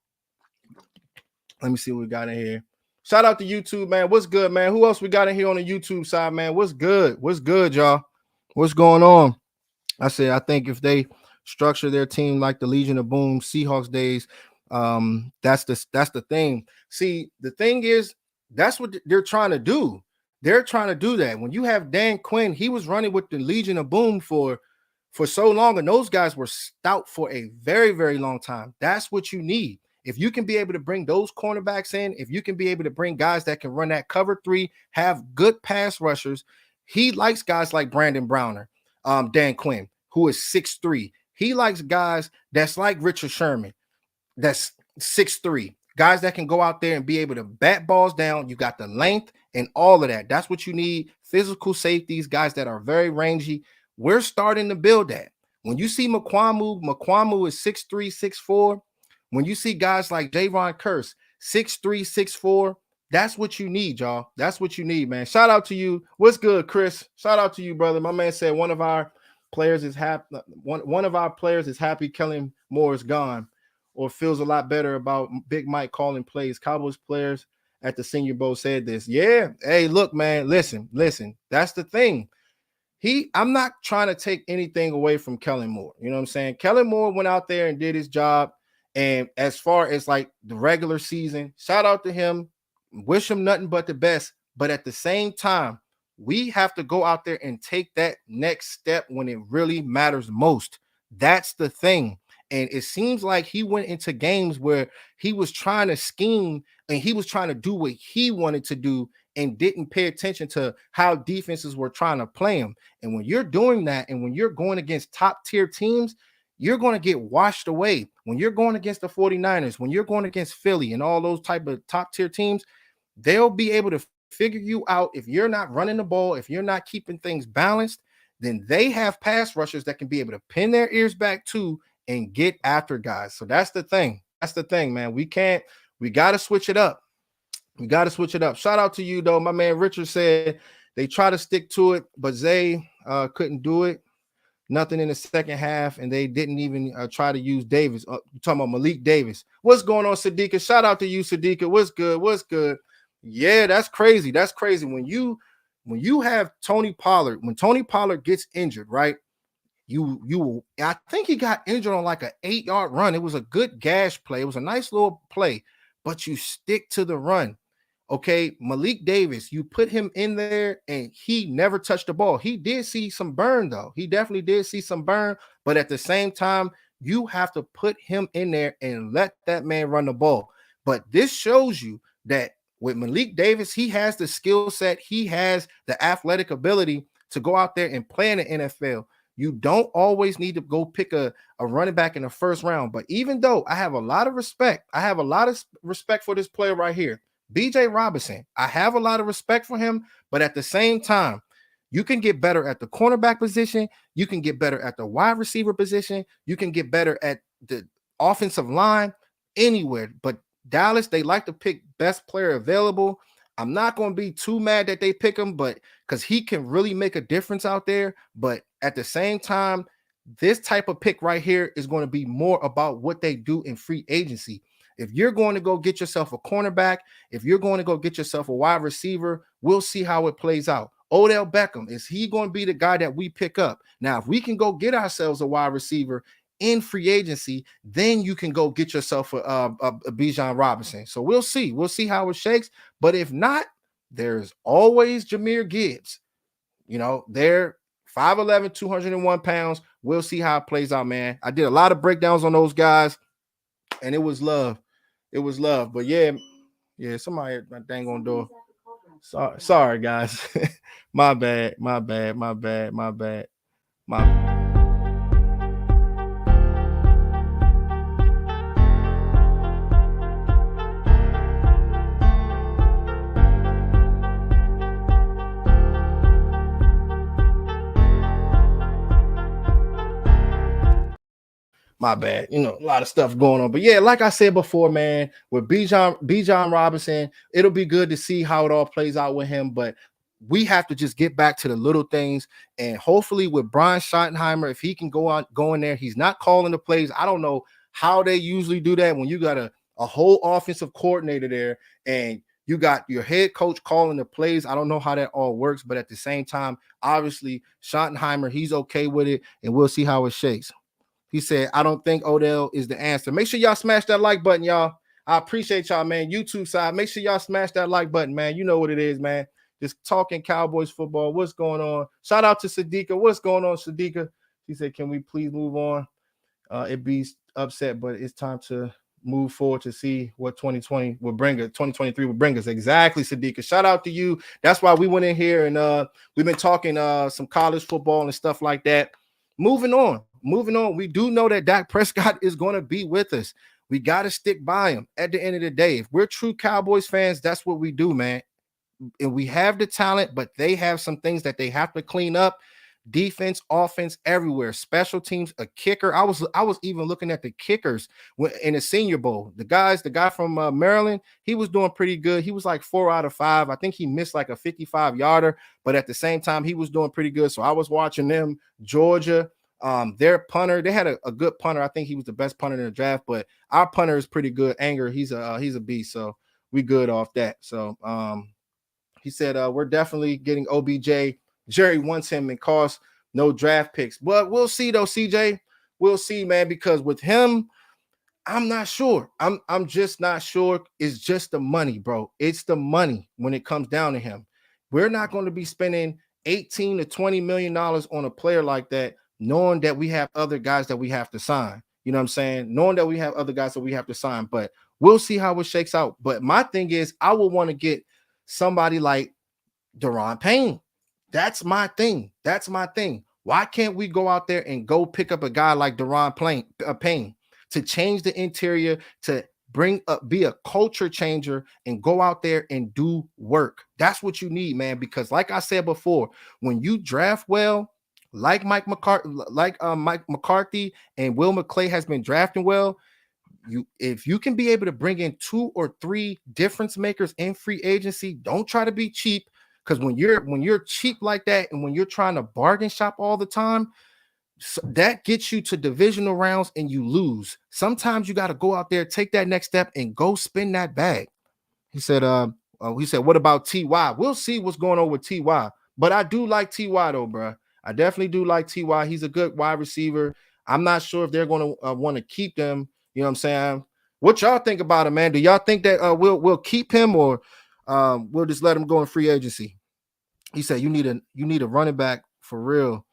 Let me see what we got in here. Shout out to YouTube, man. What's good, man? Who else we got in here on the YouTube side, man? What's good? What's good, y'all? What's going on? I said, I think if they structure their team like the Legion of Boom Seahawks days, that's the thing. See, the thing is, that's what they're trying to do. They're trying to do that. When you have Dan Quinn, he was running with the Legion of Boom for so long, and those guys were stout for a very, very long time. That's what you need. If you can be able to bring those cornerbacks in, if you can be able to bring guys that can run that cover three, have good pass rushers, he likes guys like Brandon Browner, Dan Quinn, who is 6'3". He likes guys that's like Richard Sherman, that's 6'3". Guys that can go out there and be able to bat balls down. You got the length and all of that. That's what you need. Physical safeties, guys that are very rangy. We're starting to build that. When you see McQuamu is 6'3", 6'4". When you see guys like Javon Curse, 6'3", 6'4", that's what you need, y'all. That's what you need, man. Shout out to you. What's good, Chris? Shout out to you, brother. My man said one of our players is happy. One of our players is happy Kellen Moore is gone, or feels a lot better about Big Mike calling plays. Cowboys players at the Senior Bowl said this. Yeah. Hey, look, man. Listen. That's the thing. I'm not trying to take anything away from Kellen Moore. You know what I'm saying? Kellen Moore went out there and did his job. And as far as like the regular season, shout out to him. Wish him nothing but the best. But at the same time, we have to go out there and take that next step when it really matters most. That's the thing. And it seems like he went into games where he was trying to scheme and he was trying to do what he wanted to do and didn't pay attention to how defenses were trying to play him. And when you're doing that and when you're going against top tier teams, you're going to get washed away. When you're going against the 49ers, when you're going against Philly and all those type of top tier teams, they'll be able to figure you out. If you're not running the ball, if you're not keeping things balanced, then they have pass rushers that can be able to pin their ears back too and get after guys. So that's the thing. That's the thing, man. We got to switch it up. We got to switch it up. Shout out to you, though. My man Richard said they try to stick to it, but Zay couldn't do it. Nothing in the second half, and they didn't even try to use Davis. You're talking about Malik Davis. What's going on, Sadiqa? Shout out to you, Sadiqa. What's good? What's good? Yeah, that's crazy. That's crazy. When you have Tony Pollard, when Tony Pollard gets injured, right? I think he got injured on like an 8-yard run. It was a good gash play. It was a nice little play, but you stick to the run. Okay, Malik Davis, you put him in there and he never touched the ball. He did see some burn, though. He definitely did see some burn, but at the same time, You have to put him in there and let that man run the ball. But this shows you that with Malik Davis, he has the skill set, he has the athletic ability to go out there and play in the NFL. You don't always need to go pick a running back in the first round. But even though I have a lot of respect, I have a lot of respect for this player right here, BJ Robinson. I have a lot of respect for him, but at the same time, you can get better at the cornerback position. You can get better at the wide receiver position. You can get better at the offensive line anywhere. But Dallas, they like to pick best player available. I'm not going to be too mad that they pick him, but because he can really make a difference out there. But at the same time, this type of pick right here is going to be more about what they do in free agency. If you're going to go get yourself a cornerback, if you're going to go get yourself a wide receiver, we'll see how it plays out. Odell Beckham, is he going to be the guy that we pick up? Now, if we can go get ourselves a wide receiver in free agency, then you can go get yourself a Bijan Robinson. So we'll see. We'll see how it shakes. But if not, there's always Jahmyr Gibbs. You know, they're 5'11", 201 pounds. We'll see how it plays out, man. I did a lot of breakdowns on those guys, and it was love. It was love. But yeah, somebody at my dang on door. Sorry, guys. My bad. My bad. You know, a lot of stuff going on. But yeah, like I said before, man, with Bijan Robinson, it'll be good to see how it all plays out with him. But we have to just get back to the little things. And hopefully with Brian Schottenheimer, if he can go in there, he's not calling the plays. I don't know how they usually do that when you got a whole offensive coordinator there and you got your head coach calling the plays. I don't know how that all works, but at the same time, obviously, Schottenheimer, he's okay with it, and we'll see how it shakes. He said, I don't think Odell is the answer. Make sure y'all smash that like button, y'all. I appreciate y'all, man. YouTube side, make sure y'all smash that like button, man. You know what it is, man. Just talking Cowboys football. What's going on? Shout out to Sadiqa. What's going on, Sadiqa? She said, can we please move on? It be upset, but it's time to move forward to see what 2020 will bring us. 2023 will bring us. Exactly, Sadiqa. Shout out to you. That's why we went in here and we've been talking some college football and stuff like that. Moving on. We do know that Dak Prescott is going to be with us. We got to stick by him at the end of the day. If we're true Cowboys fans, that's what we do, man. And we have the talent, but they have some things that they have to clean up. Defense, offense, everywhere. Special teams, a kicker. I was even looking at the kickers in the Senior Bowl. The guy from Maryland, he was doing pretty good. He was like 4 out of 5. I think he missed like a 55-yarder, but at the same time, he was doing pretty good. So I was watching them. Georgia. Their punter, they had a good punter. I think he was the best punter in the draft, but our punter is pretty good. Anger, he's a beast, so we good off that. So he said we're definitely getting OBJ. Jerry wants him and costs no draft picks, but we'll see though, CJ. We'll see, man, because with him, I'm not sure. I'm just not sure. It's just the money, bro. It's the money when it comes down to him. We're not going to be spending $18 to $20 million on a player like that, knowing that we have other guys that we have to sign. You know what I'm saying? Knowing that we have other guys that we have to sign, but we'll see how it shakes out. But my thing is, I would want to get somebody like Daron Payne. That's my thing. Why can't we go out there and go pick up a guy like Daron Payne to change the interior, to be a culture changer and go out there and do work? That's what you need, man, because like I said before, when you draft well, like Mike McCarthy and Will McClay has been drafting well, if you can be able to bring in 2 or 3 difference makers in free agency, don't try to be cheap, because when you're cheap like that and when you're trying to bargain shop all the time, that gets you to divisional rounds and you lose. Sometimes you got to go out there, take that next step and go spin that bag. He said, what about T.Y.? We'll see what's going on with T.Y. But I do like T.Y. though, bro. I definitely do like T.Y. He's a good wide receiver. I'm not sure if they're going to want to keep them. You know what I'm saying? What y'all think about him, man? Do y'all think that we'll keep him, or we'll just let him go in free agency? He said you need a running back for real.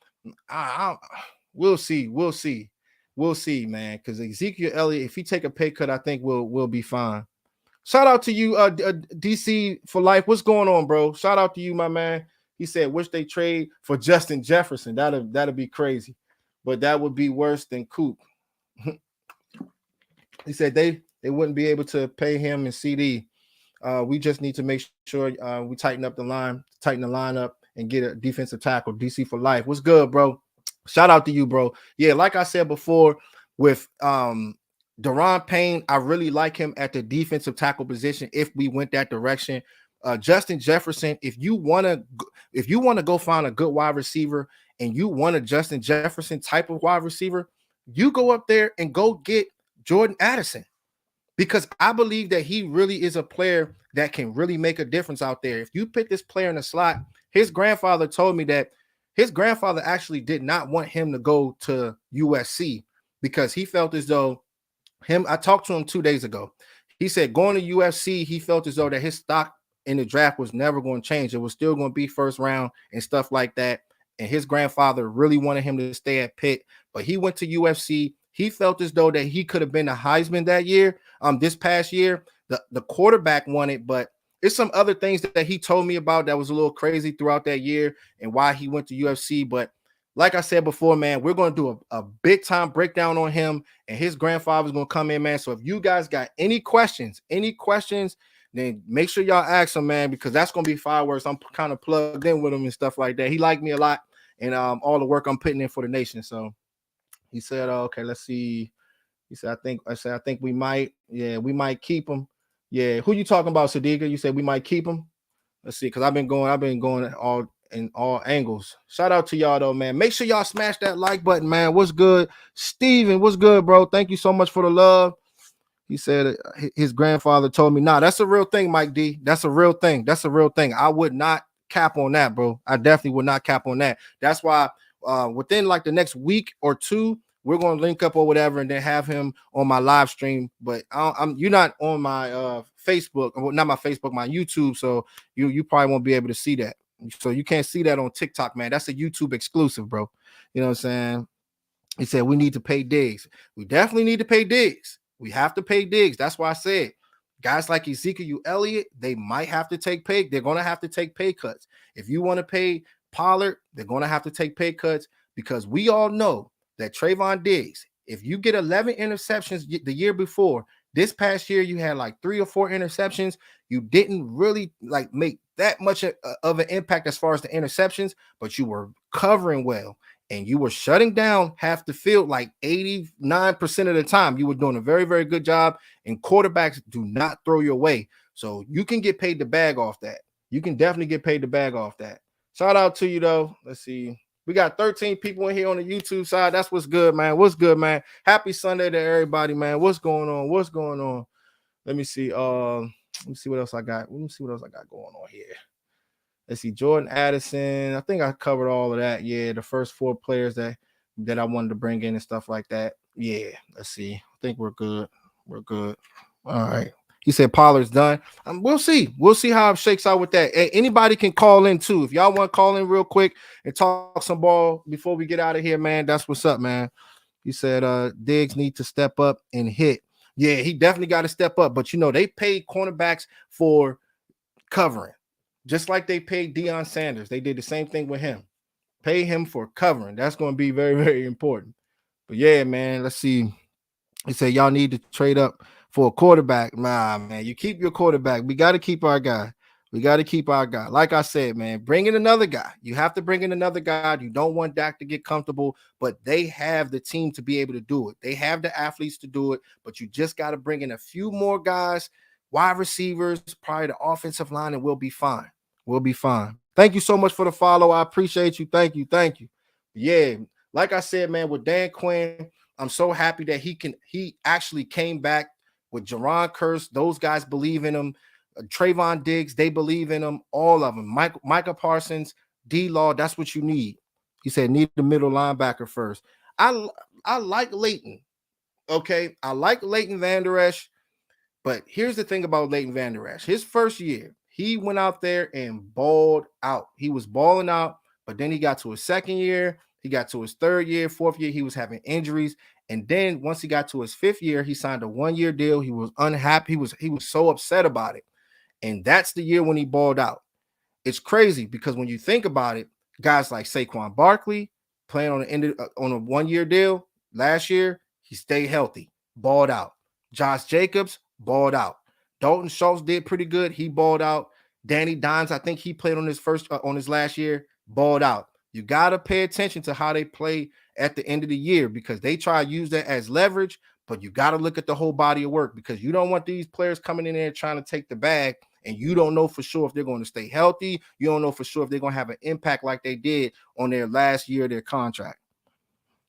We'll see. we'll see, man. Because Ezekiel Elliott, if he take a pay cut, I think we'll be fine. Shout out to you, DC for life. What's going on, bro? Shout out to you, my man. He said, wish they trade for Justin Jefferson. That'll be crazy, but that would be worse than Coop. He said they wouldn't be able to pay him in CD. We just need to make sure we tighten up the line, tighten the line up, and get a defensive tackle. DC for life. What's good, bro? Shout out to you, bro. Yeah, like I said before, with Daron Payne, I really like him at the defensive tackle position. If we went that direction, Justin Jefferson, if you want to go find a good wide receiver and you want a Justin Jefferson type of wide receiver, you go up there and go get Jordan Addison, because I believe that he really is a player that can really make a difference out there. If you put this player in the slot, his grandfather told me that his grandfather actually did not want him to go to USC because he felt as though I talked to him 2 days ago. He said going to USC, he felt as though that his stock in the draft was never going to change. It was still going to be first round and stuff like that. And his grandfather really wanted him to stay at Pitt, but he went to USC. He felt as though that he could have been a Heisman that year. This past year, the quarterback won it, but it's some other things that he told me about that was a little crazy throughout that year and why he went to UFC. But like I said before, man, we're going to do a big time breakdown on him, and his grandfather's going to come in, man. So if you guys got any questions, then make sure y'all ask him, man, because that's going to be fireworks. I'm kind of plugged in with him and stuff like that. He liked me a lot, and all the work I'm putting in for the nation. So he said, okay, let's see. He said, I think we might keep him. Yeah. Who you talking about, Sadiqa? You said we might keep him. Let's see, because I've been going all in all angles. Shout out to y'all though, man. Make sure y'all smash that like button, man. What's good? Steven, what's good, bro? Thank you so much for the love. He said his grandfather told me, nah, that's a real thing, Mike D. That's a real thing. That's a real thing. I would not cap on that, bro. I definitely would not cap on that. That's why within like the next week or two, we're going to link up or whatever and then have him on my live stream. But you're not on my Facebook, well, not my Facebook, my YouTube. So you probably won't be able to see that. So you can't see that on TikTok, man. That's a YouTube exclusive, bro. You know what I'm saying? He said we need to pay Diggs. We definitely need to pay Diggs. We have to pay Diggs. That's why I said guys like Ezekiel Elliott, they might have to take pay. They're going to have to take pay cuts. If you want to pay Pollard, they're going to have to take pay cuts, because we all know that Trayvon Diggs, if you get 11 interceptions the year before, this past year you had like 3 or 4 interceptions. You didn't really like make that much of an impact as far as the interceptions, but you were covering well and you were shutting down half the field like 89% of the time. You were doing a very, very good job, and quarterbacks do not throw your way. So you can get paid the bag off that. You can definitely get paid the bag off that. Shout out to you, though. Let's see. We got 13 people in here on the YouTube side. That's what's good, man. What's good, man? Happy Sunday to everybody, man. What's going on? What's going on? Let me see. Let me see what else I got. Let me see what else I got going on here. Let's see. Jordan Addison. I think I covered all of that. Yeah, the first 4 players that I wanted to bring in and stuff like that. Yeah. Let's see. I think we're good. We're good. All right. He said Pollard's done. We'll see. We'll see how it shakes out with that. Hey, anybody can call in too. If y'all want to call in real quick and talk some ball before we get out of here, man, that's what's up, man. He said Diggs need to step up and hit. Yeah, he definitely got to step up. But, you know, they paid cornerbacks for covering, just like they paid Deion Sanders. They did the same thing with him. Pay him for covering. That's going to be very, very important. But, yeah, man, let's see. He said y'all need to trade up for a quarterback. Nah, man, you keep your quarterback. We got to keep our guy. We got to keep our guy. Like I said, man, bring in another guy. You have to bring in another guy. You don't want Dak to get comfortable, but they have the team to be able to do it. They have the athletes to do it, but you just got to bring in a few more guys, wide receivers, probably the offensive line, and we'll be fine. We'll be fine. Thank you so much for the follow. I appreciate you. Thank you. Thank you. Yeah, like I said, man, with Dan Quinn, I'm so happy that he actually came back with Jaron Kearse. Those guys believe in him. Trayvon Diggs, they believe in him. All of them. Micah Parsons, D-Law, that's what you need. He said, need the middle linebacker first. I like Leighton. Okay. I like Leighton Vander Esch. But here's the thing about Leighton Vander Esch. His first year, he went out there and balled out. He was balling out, But then he got to his second year, he got to his third year, fourth year, he was having injuries. And then once he got to his fifth year, he signed a 1-year deal. He was unhappy. He was so upset about it. And that's the year when he balled out. It's crazy because when you think about it, guys like Saquon Barkley playing on a 1-year deal last year, he stayed healthy, balled out. Josh Jacobs balled out. Dalton Schultz did pretty good. He balled out. Danny Dimes, I think he played on his last year, balled out. You got to pay attention to how they play at the end of the year because they try to use that as leverage, but you got to look at the whole body of work because you don't want these players coming in there trying to take the bag and you don't know for sure if they're going to stay healthy. You don't know for sure if they're going to have an impact like they did on their last year of their contract.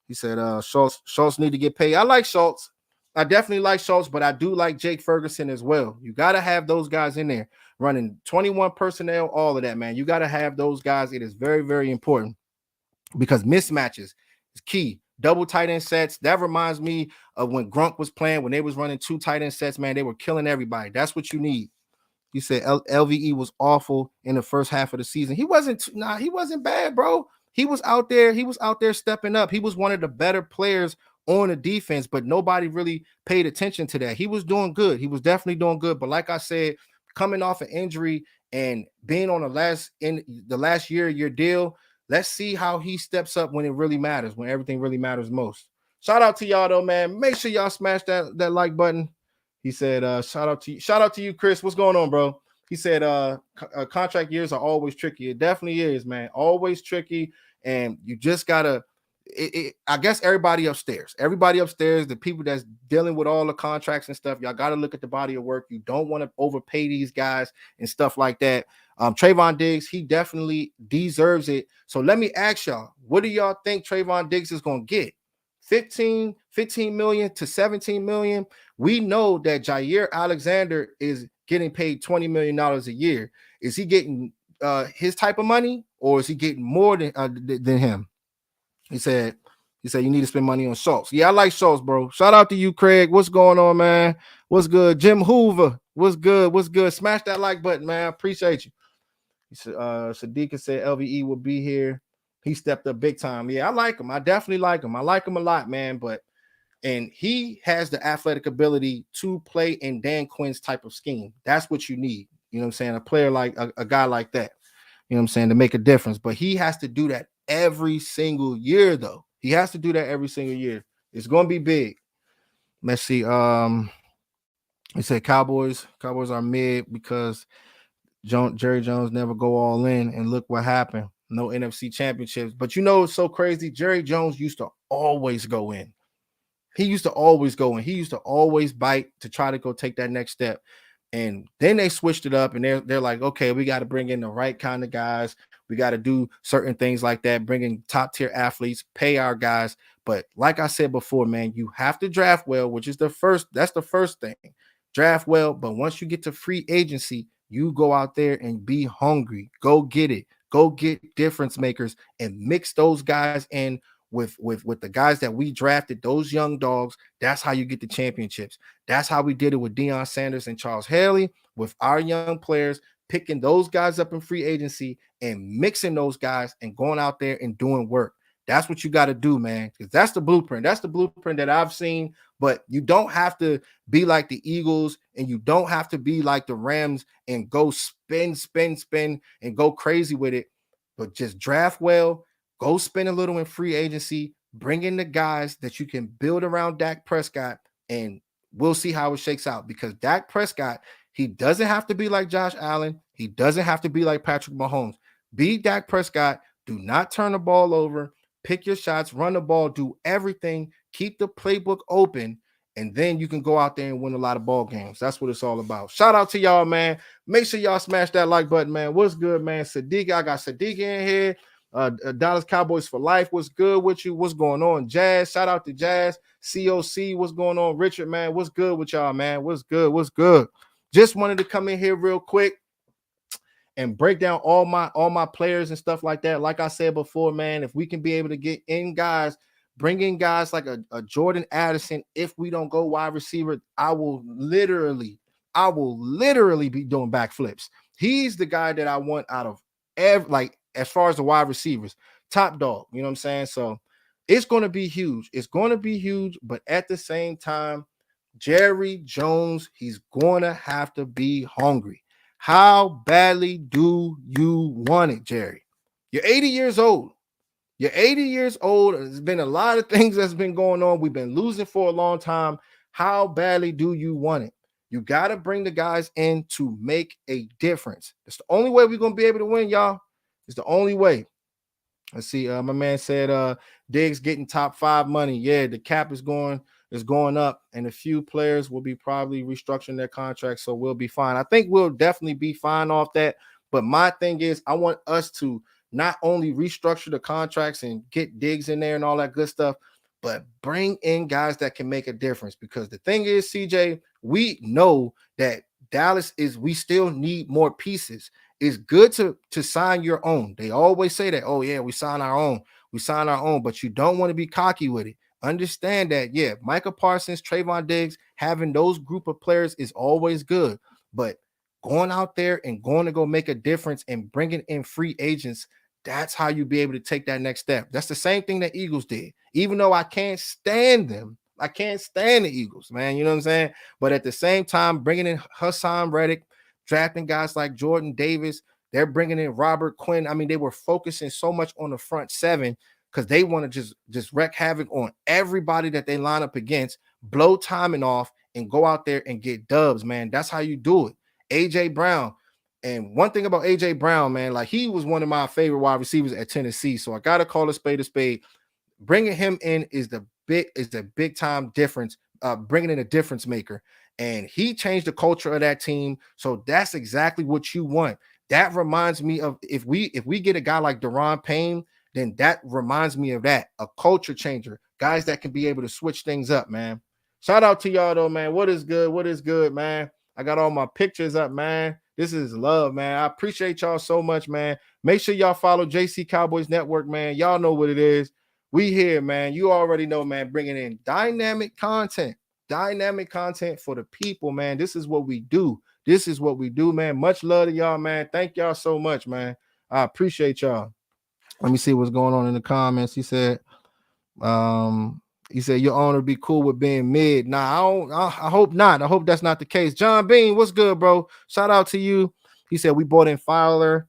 He said, Schultz need to get paid. I like Schultz. I definitely like Schultz, but I do like Jake Ferguson as well. You got to have those guys in there running 21 personnel, all of that, man. You got to have those guys. It is very, very important because mismatches is key. Double tight end sets. That reminds me of when Gronk was playing, when they was running 2 tight end sets, man, they were killing everybody. That's what you need. You said LVE was awful in the first half of the season. He wasn't bad, bro. He was out there stepping up. He was one of the better players on the defense, but nobody really paid attention to that. He was doing good. He was definitely doing good. But like I said, coming off an injury and being on the last year of your deal, let's see how he steps up when it really matters, when everything really matters most. Shout out to y'all though, man. Make sure y'all smash that like button. He said, shout out to you, Chris. What's going on, bro? He said, contract years are always tricky. It definitely is, man. Always tricky. And you just gotta, I guess everybody upstairs, the people that's dealing with all the contracts and stuff, y'all gotta look at the body of work. You don't want to overpay these guys and stuff like that. Trayvon Diggs, he definitely deserves it. So let me ask y'all, what do y'all think Trayvon Diggs is gonna get? 15 million to 17 million. We know that Jair Alexander is getting paid $20 million a year. Is he getting his type of money, or is he getting more than him? He said you need to spend money on Schultz. Yeah, I like Schultz, bro. Shout out to you, Craig. What's going on, man? What's good? Jim Hoover. What's good? What's good? Smash that like button, man. I appreciate you. Sadiqa said LVE will be here. He stepped up big time. Yeah, I like him. I definitely like him. I like him a lot, man. And he has the athletic ability to play in Dan Quinn's type of scheme. That's what you need. You know what I'm saying? A player like a guy like that, you know what I'm saying, to make a difference. But he has to do that every single year, though. He has to do that every single year. It's going to be big. Let's see. He said Cowboys are mid because Jerry Jones never go all in, and look what happened. No NFC championships. But you know, it's so crazy. Jerry Jones used to always go in. He used to always go in. He used to always bite to try to go take that next step. And then they switched it up, and they're like, okay, we got to bring in the right kind of guys. We got to do certain things like that, bring in top tier athletes, pay our guys. But like I said before, man, you have to draft well, which is that's the first thing. Draft well, but once you get to free agency, you go out there and be hungry. Go get it. Go get difference makers and mix those guys in with the guys that we drafted, those young dogs. That's how you get the championships. That's how we did it with Deion Sanders and Charles Haley, with our young players, picking those guys up in free agency and mixing those guys and going out there and doing work. That's what you got to do, man, because that's the blueprint. That's the blueprint that I've seen. But you don't have to be like the Eagles, and you don't have to be like the Rams and go spin and go crazy with it. But just draft well, go spend a little in free agency, bring in the guys that you can build around Dak Prescott, and we'll see how it shakes out. Because Dak Prescott, he doesn't have to be like Josh Allen. He doesn't have to be like Patrick Mahomes. Be Dak Prescott. Do not turn the ball over. Pick your shots, run the ball, do everything, keep the playbook open, and then you can go out there and win a lot of ball games. That's what it's all about. Shout out to y'all, man. Make sure y'all smash that like button, man. What's good, man? Sadiq, I got Sadiq in here. Dallas Cowboys for life. What's good with you? What's going on? Jazz, shout out to Jazz. COC, what's going on? Richard, man, what's good with y'all, man? What's good? What's good? Just wanted to come in here real quick and break down all my players and stuff like that. Like I said before, man, if we can be able to get in guys, bring in guys like a Jordan Addison, if we don't go wide receiver, I will literally be doing backflips. He's the guy that I want out of as far as the wide receivers, top dog. You know what I'm saying? So it's going to be huge. It's going to be huge, but at the same time, Jerry Jones, he's going to have to be hungry. How badly do you want it, Jerry? You're 80 years old. You're 80 years old. There's been a lot of things that's been going on. We've been losing for a long time. How badly do you want it? You got to bring the guys in to make a difference. It's the only way we're going to be able to win, y'all. It's the only way. Let's see. My man said Diggs getting top 5 money. Yeah, the cap is going up, and a few players will be probably restructuring their contracts, so we'll be fine. I think we'll definitely be fine off that. But my thing is, I want us to not only restructure the contracts and get Diggs in there and all that good stuff, but bring in guys that can make a difference. Because the thing is, CJ, we know that Dallas is, we still need more pieces. It's good to sign your own. They always say that, oh yeah, we sign our own. We sign our own, but you don't want to be cocky with it. Understand that, yeah, Micah Parsons, Trayvon Diggs, having those group of players is always good. But going out there and going to go make a difference and bringing in free agents, that's how you be able to take that next step. That's the same thing that Eagles did. Even though I can't stand them, I can't stand the Eagles, man. You know what I'm saying? But at the same time, bringing in Hassan Reddick, drafting guys like Jordan Davis, they're bringing in Robert Quinn. I mean, they were focusing so much on the front seven because they want to just wreak havoc on everybody that they line up against, blow timing off, and go out there and get dubs, man. That's how you do it. AJ Brown. And one thing about AJ Brown, man, like he was one of my favorite wide receivers at Tennessee. So I gotta call a spade a spade. Bringing him in is the big time difference. Bringing in a difference maker, and he changed the culture of that team. So that's exactly what you want. That reminds me of if we get a guy like Daron Payne, then that reminds me of that, a culture changer, guys that can be able to switch things up, man. Shout out to y'all though, man. What is good? What is good, man? I got all my pictures up, man. This is love, man. I appreciate y'all so much, man. Make sure y'all follow JC Cowboys Network, man. Y'all know what it is. We here, man. You already know, man. Bringing in dynamic content for the people, man. This is what we do. This is what we do, man. Much love to y'all, man. Thank y'all so much, man. I appreciate y'all. Let me see what's going on in the comments. He said your owner be cool with being mid. Nah, I hope not. I hope that's not the case. John Bean, what's good, bro? Shout out to you. He said we bought in Fowler.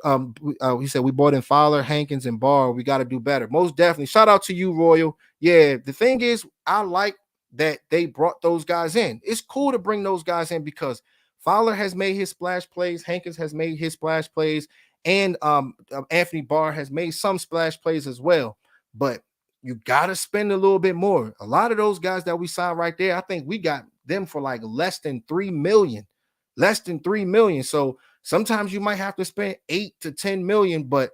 He said we bought in Fowler, Hankins, and Barr. We got to do better. Most definitely. Shout out to you, Royal. Yeah, the thing is, I like that they brought those guys in. It's cool to bring those guys in because Fowler has made his splash plays, Hankins has made his splash plays, and Anthony Barr has made some splash plays as well. But you got to spend a little bit more. A lot of those guys that we signed right there, I think we got them for like less than 3 million. Less than 3 million. So sometimes you might have to spend 8 to 10 million. But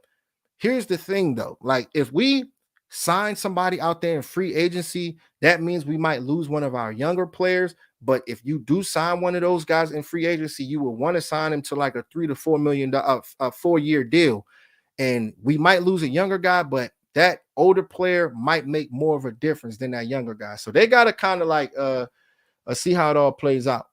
here's the thing, though. Like, if we sign somebody out there in free agency, that means we might lose one of our younger players. But if you do sign one of those guys in free agency, you will want to sign him to like a $3 to $4 million, 4-year deal. And we might lose a younger guy, but that older player might make more of a difference than that younger guy. So they got to kind of like see how it all plays out.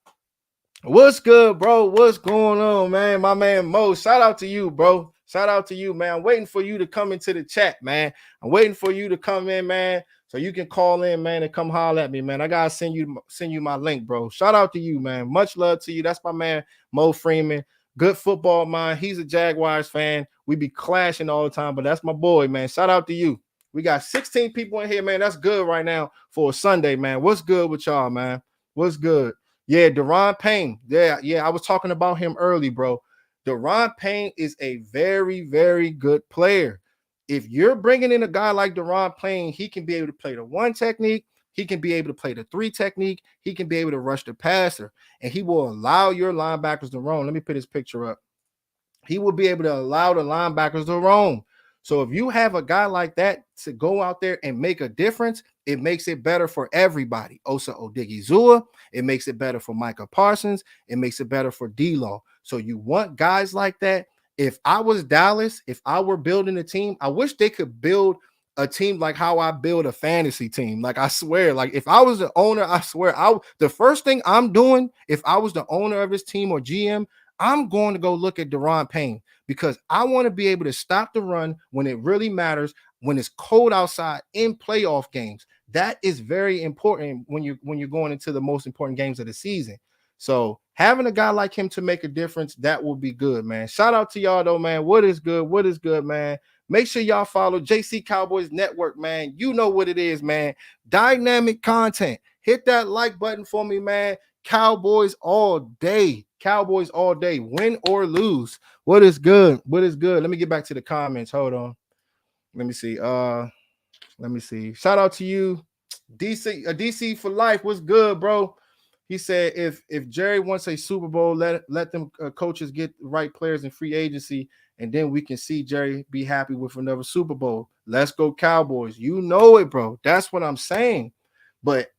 What's good, bro? What's going on, man? My man Mo, shout out to you, bro. Shout out to you, man. I'm waiting for you to come into the chat, man. I'm waiting for you to come in, man, so you can call in, man, and come holler at me, man. I gotta send you my link, bro. Shout out to you, man. Much love to you. That's my man Mo Freeman. Good football mind. He's a Jaguars fan. We be clashing all the time, but that's my boy, man. Shout out to you. We got 16 people in here, man. That's good right now for a Sunday, man. What's good with y'all, man? What's good? Yeah, Daron Payne. Yeah, I was talking about him early, bro. Daron Payne is a very, very good player. If you're bringing in a guy like Daron Payne, he can be able to play the 1 technique. He can be able to play the 3 technique. He can be able to rush the passer, and he will allow your linebackers to roam. Let me put his picture up. He will be able to allow the linebackers to roam. So if you have a guy like that to go out there and make a difference, it makes it better for everybody. Osa Odigizua, it makes it better for Micah Parsons. It makes it better for D-Law. So you want guys like that. If I was Dallas, if I were building a team, I wish they could build a team like how I build a fantasy team. Like, I swear, like if I was the owner, I swear, the first thing I'm doing, if I was the owner of this team or GM, I'm going to go look at Deron Payne because I want to be able to stop the run when it really matters, when it's cold outside in playoff games. That is very important when you're going into the most important games of the season. So having a guy like him to make a difference, that will be good, man. Shout out to y'all though, man. What is good? What is good, man? Make sure y'all follow JC Cowboys Network, man. You know what it is, man. Dynamic content. Hit that like button for me, man. Cowboys all day. Cowboys all day. Win or lose. What is good? What is good? Let me get back to the comments. Hold on. Let me see. Let me see. Shout out to you, DC for life. What's good, bro? He said if Jerry wants a Super Bowl, let them coaches get the right players in free agency, and then we can see Jerry be happy with another Super Bowl. Let's go Cowboys. You know it, bro. That's what I'm saying. But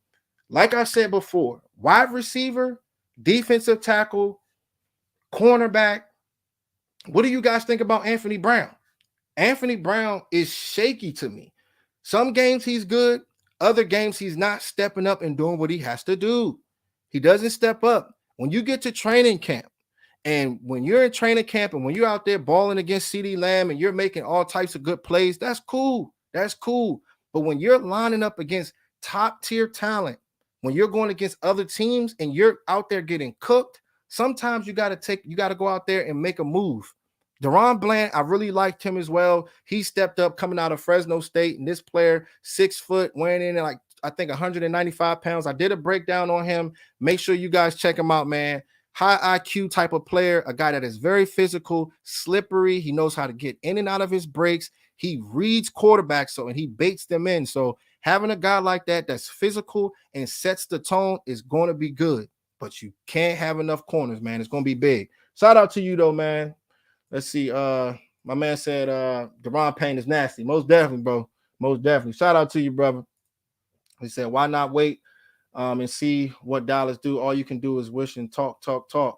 like I said before, wide receiver, defensive tackle, cornerback. What do you guys think about Anthony Brown? Anthony Brown is shaky to me. Some games he's good, other games he's not stepping up and doing what he has to do. He doesn't step up. When you get to training camp, and when you're in training camp and when you're out there balling against CD Lamb and you're making all types of good plays, that's cool. That's cool. But when you're lining up against top tier talent, when you're going against other teams and you're out there getting cooked, sometimes you got to go out there and make a move. Deron Bland, I really liked him as well. He stepped up coming out of Fresno State, and this player, 6 foot, weighing in at like, I think 195 pounds. I did a breakdown on him. Make sure you guys check him out, man. High IQ type of player, a guy that is very physical, slippery. He knows how to get in and out of his breaks. He reads quarterbacks and he baits them in. So having a guy like that that's physical and sets the tone is going to be good. But you can't have enough corners, man. It's going to be big. Shout out to you, though, man. Let's see. My man said Deron Payne is nasty. Most definitely, bro. Most definitely. Shout out to you, brother. He said, why not wait and see what Dallas do? All you can do is wish and talk.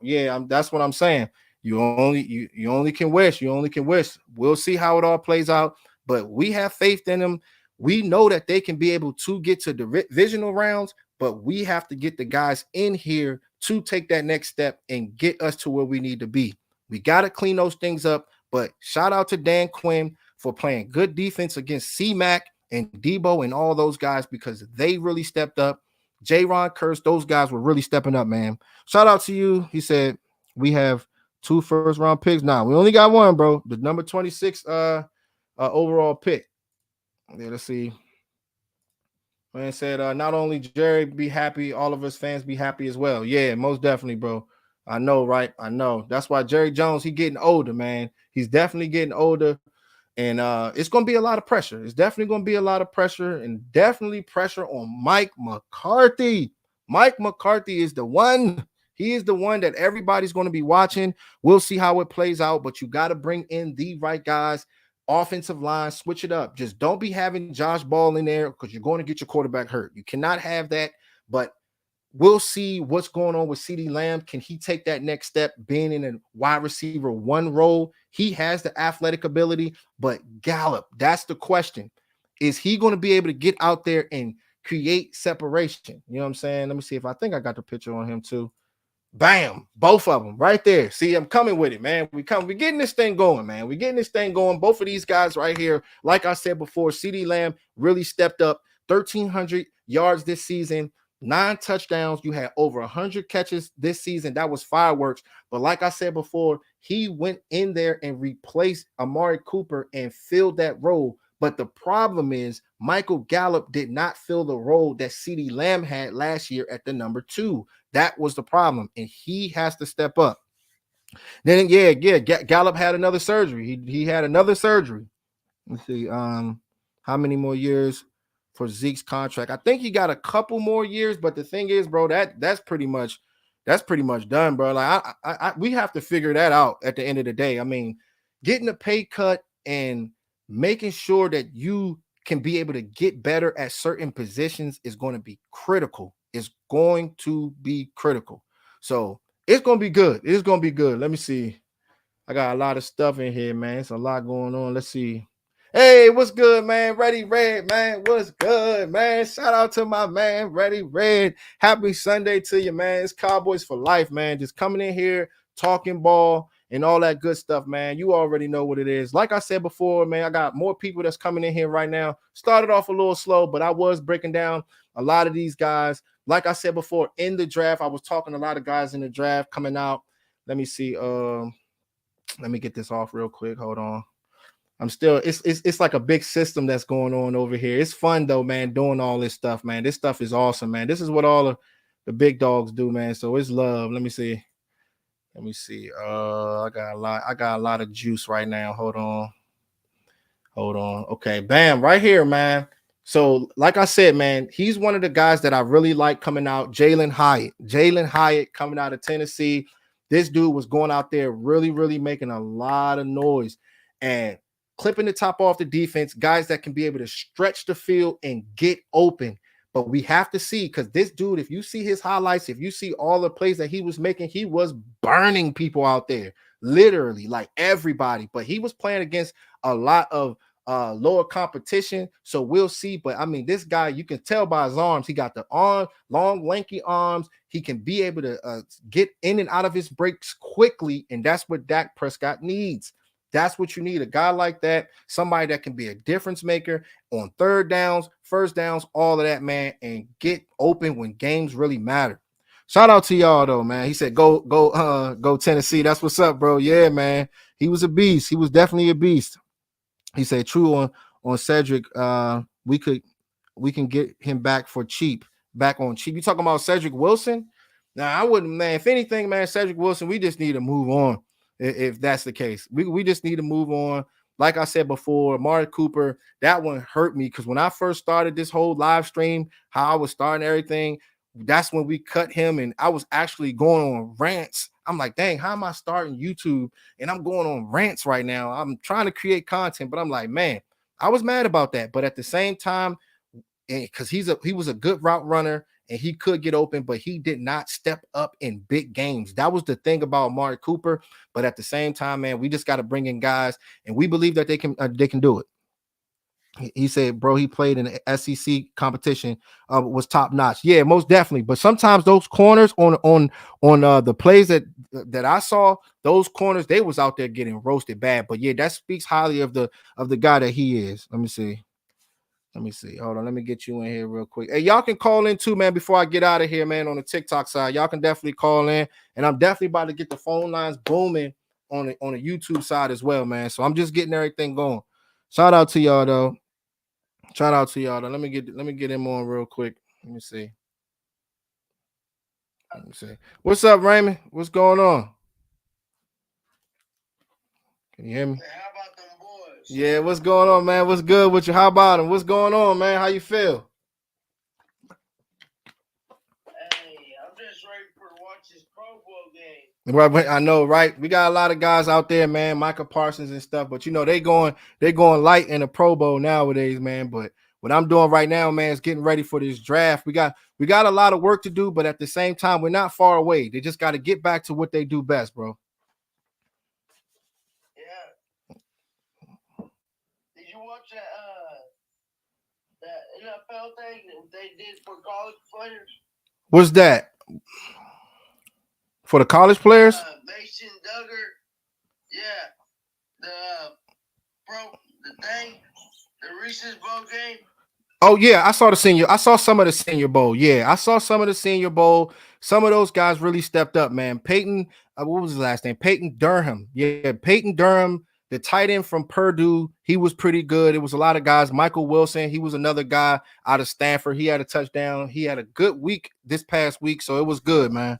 Yeah, that's what I'm saying. You only can wish. You only can wish. We'll see how it all plays out. But we have faith in them. We know that they can be able to get to the divisional rounds, but we have to get the guys in here to take that next step and get us to where we need to be. We got to clean those things up. But shout out to Dan Quinn for playing good defense against C-Mac and Debo and all those guys because they really stepped up. J-Ron Curse, those guys were really stepping up, man. Shout out to you. He said, we have 2 first-round picks. Nah, we only got 1, bro. The number 26 overall pick. Yeah, let's see. Man said, not only Jerry be happy, all of us fans be happy as well. Yeah, most definitely, bro. I know, right? I know. That's why Jerry Jones, he getting older, man. He's definitely getting older. And it's going to be a lot of pressure. It's definitely going to be a lot of pressure and definitely pressure on Mike McCarthy. Mike McCarthy is the one. He is the one that everybody's going to be watching. We'll see how it plays out, but you got to bring in the right guys. Offensive line, switch it up. Just don't be having Josh Ball in there because you're going to get your quarterback hurt. You cannot have that, but we'll see what's going on with CeeDee Lamb. Can he take that next step being in a wide receiver 1 role? He has the athletic ability, but Gallup, that's the question. Is he going to be able to get out there and create separation? You know what I'm saying? Let me see if I think I got the picture on him too. Bam, both of them right there. See, I'm coming with it, man. We're getting this thing going, man. We're getting this thing going. Both of these guys right here, like I said before, CeeDee Lamb really stepped up. 1,300 yards this season, 9 touchdowns. You had over 100 catches this season. That was fireworks. But like I said before, he went in there and replaced Amari Cooper and filled that role. But the problem is Michael Gallup did not fill the role that CeeDee Lamb had last year at the number 2. That was the problem, and he has to step up. Then, Gallup had another surgery. He had another surgery. Let's see, how many more years for Zeke's contract? I think he got a couple more years, but the thing is, bro, that's pretty much done, bro. Like we have to figure that out at the end of the day. I mean, getting a pay cut and making sure that you can be able to get better at certain positions is going to be critical. It's going to be critical. So it's going to be good. It's going to be good. Let me see. I got a lot of stuff in here, man. It's a lot going on. Let's see. Hey, what's good, man? Ready Red, man. What's good, man? Shout out to my man, Ready Red. Happy Sunday to you, man. It's Cowboys for life, man. Just coming in here, talking ball, and all that good stuff, man. You already know what it is. Like I said before, man, I got more people that's coming in here right now. Started off a little slow, but I was breaking down a lot of these guys. Like I said before, in the draft, I was talking to a lot of guys in the draft coming out. Let me see. Let me get this off real quick. Hold on. I'm still it's like a big system that's going on over here. It's fun though, man, doing all this stuff, man. This stuff is awesome, man. This is what all the big dogs do, man. So it's love. Let me see. Let me see. I got a lot of juice right now. Hold on. Hold on. Okay, bam, right here, man. So, like I said, man, he's one of the guys that I really like coming out. Jalen Hyatt. Jalen Hyatt coming out of Tennessee. This dude was going out there really, really making a lot of noise and clipping the top off the defense, guys that can be able to stretch the field and get open. But we have to see, because this dude, if you see his highlights, if you see all the plays that he was making, he was burning people out there, literally, like everybody. But he was playing against a lot of lower competition, so we'll see. But I mean, this guy, you can tell by his arms, he got the arm, long, lanky arms. He can be able to get in and out of his breaks quickly, and that's what Dak Prescott needs. That's what you need, a guy like that, somebody that can be a difference maker on third downs, first downs, all of that, man, and get open when games really matter. Shout out to y'all though, man. He said, go Tennessee. That's what's up, bro. Yeah, man. He was a beast. He was definitely a beast. He said, true on Cedric. We can get him back for cheap, back on cheap. You talking about Cedric Wilson? Now, I wouldn't, man. If anything, man, Cedric Wilson, we just need to move on. If that's the case, we just need to move on. Like I said before, Amari Cooper, that one hurt me because when I first started this whole live stream, how I was starting everything, that's when we cut him, and I was actually going on rants. I'm like, dang, how am I starting YouTube and I'm going on rants right now? I'm trying to create content, but I'm like, man, I was mad about that. But at the same time, because he was a good route runner and he could get open, but he did not step up in big games. That was the thing about Amari Cooper. But at the same time, man, we just got to bring in guys, and we believe that they can do it. He said, bro, he played in the SEC competition, was top notch. Yeah, most definitely. But sometimes those corners on the plays that I saw, those corners, they was out there getting roasted bad. But yeah, that speaks highly of the guy that he is. Let me see. Let me see. Hold on. Let me get you in here real quick. Hey, y'all can call in too, man, before I get out of here, man, on the TikTok side. Y'all can definitely call in. And I'm definitely about to get the phone lines booming on the YouTube side as well, man. So I'm just getting everything going. Shout out to y'all though. Shout out to y'all though. Let me get him on real quick. Let me see. Let me see. What's up, Raymond? What's going on? Can you hear me? Hey, how about them boys? Yeah, what's going on, man? What's good with you? How about him? What's going on, man? How you feel? Hey, I'm just ready for to watch this Pro Bowl game. Right, I know, right? We got a lot of guys out there, man, Micah Parsons and stuff, but you know they going light in the Pro Bowl nowadays, man. But what I'm doing right now, man, is getting ready for this draft. We got a lot of work to do, but at the same time, we're not far away. They just got to get back to what they do best, bro. Yeah. Did you watch that NFL thing that they did for college players? What's that? For the college players? Mason Duggar. Yeah. The the thing, the Reese's Bowl game. Oh yeah, I saw the senior. I saw some of the Senior Bowl. Yeah, I saw some of the Senior Bowl. Some of those guys really stepped up, man. Peyton, what was his last name? Peyton Durham. Yeah, Peyton Durham, the tight end from Purdue. He was pretty good. It was a lot of guys. Michael Wilson, he was another guy out of Stanford. He had a touchdown. He had a good week this past week, so it was good, man.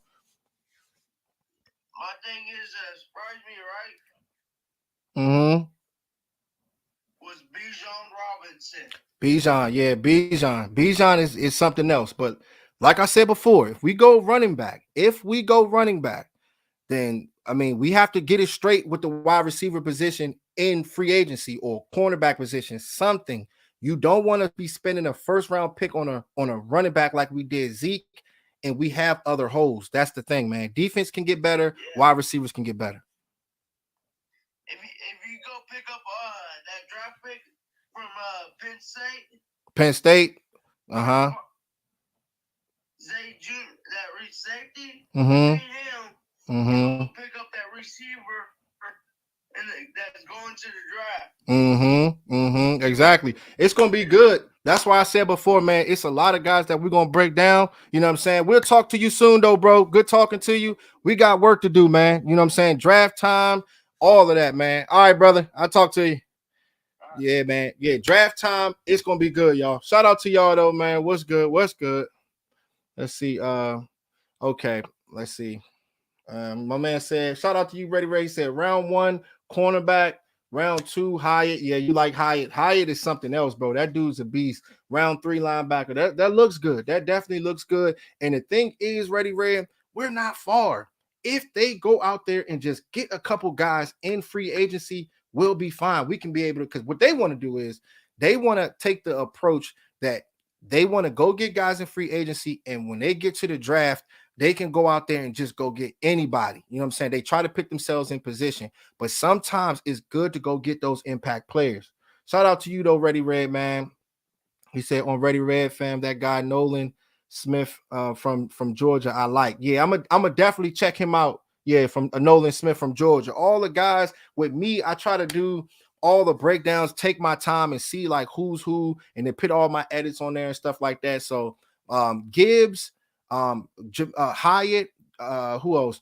My thing is, surprised me, right? Mm-hmm. Was Bijan Robinson. Bijan, yeah, Bijan. Bijan is something else. But like I said before, if we go running back, then I mean we have to get it straight with the wide receiver position in free agency or cornerback position. Something you don't want to be spending a first round pick on a running back like we did Zeke, and we have other holes. That's the thing, man. Defense can get better, wide receivers can get better. If you go pick up that draft pick from Penn State. Penn State, Zay Jr. That safety. Mm-hmm. Him. and Mm-hmm. go pick up that receiver and that's going to the draft. Mm-hmm. Mm-hmm. Exactly. It's gonna be good. That's why I said before, man. It's a lot of guys that we're gonna break down. You know what I'm saying? We'll talk to you soon, though, bro. Good talking to you. We got work to do, man. You know what I'm saying? Draft time, all of that, man. All right, brother. I'll talk to you. Yeah, man. Yeah, draft time. It's gonna be good, y'all. Shout out to y'all though, man. What's good? What's good? Let's see. Okay. Let's see. My man said, shout out to you, Ready Ray. He said, round one, cornerback. Round two, Hyatt. Yeah, you like Hyatt. Hyatt is something else, bro. That dude's a beast. Round three, linebacker. That looks good. That definitely looks good. And the thing is, Ready Ray, we're not far. If they go out there and just get a couple guys in free agency, we'll be fine. We can be able to, because what they want to do is they want to take the approach that they want to go get guys in free agency. And when they get to the draft, they can go out there and just go get anybody. You know what I'm saying? They try to pick themselves in position, but sometimes it's good to go get those impact players. Shout out to you though, Ready Red, man. He said on Ready Red, fam, that guy Nolan Smith from Georgia, I like. Yeah, I'm a definitely check him out. Yeah, from Nolan Smith from Georgia. All the guys with me, I try to do all the breakdowns, take my time and see like who's who, and then put all my edits on there and stuff like that. So Gibbs, Hyatt, who else?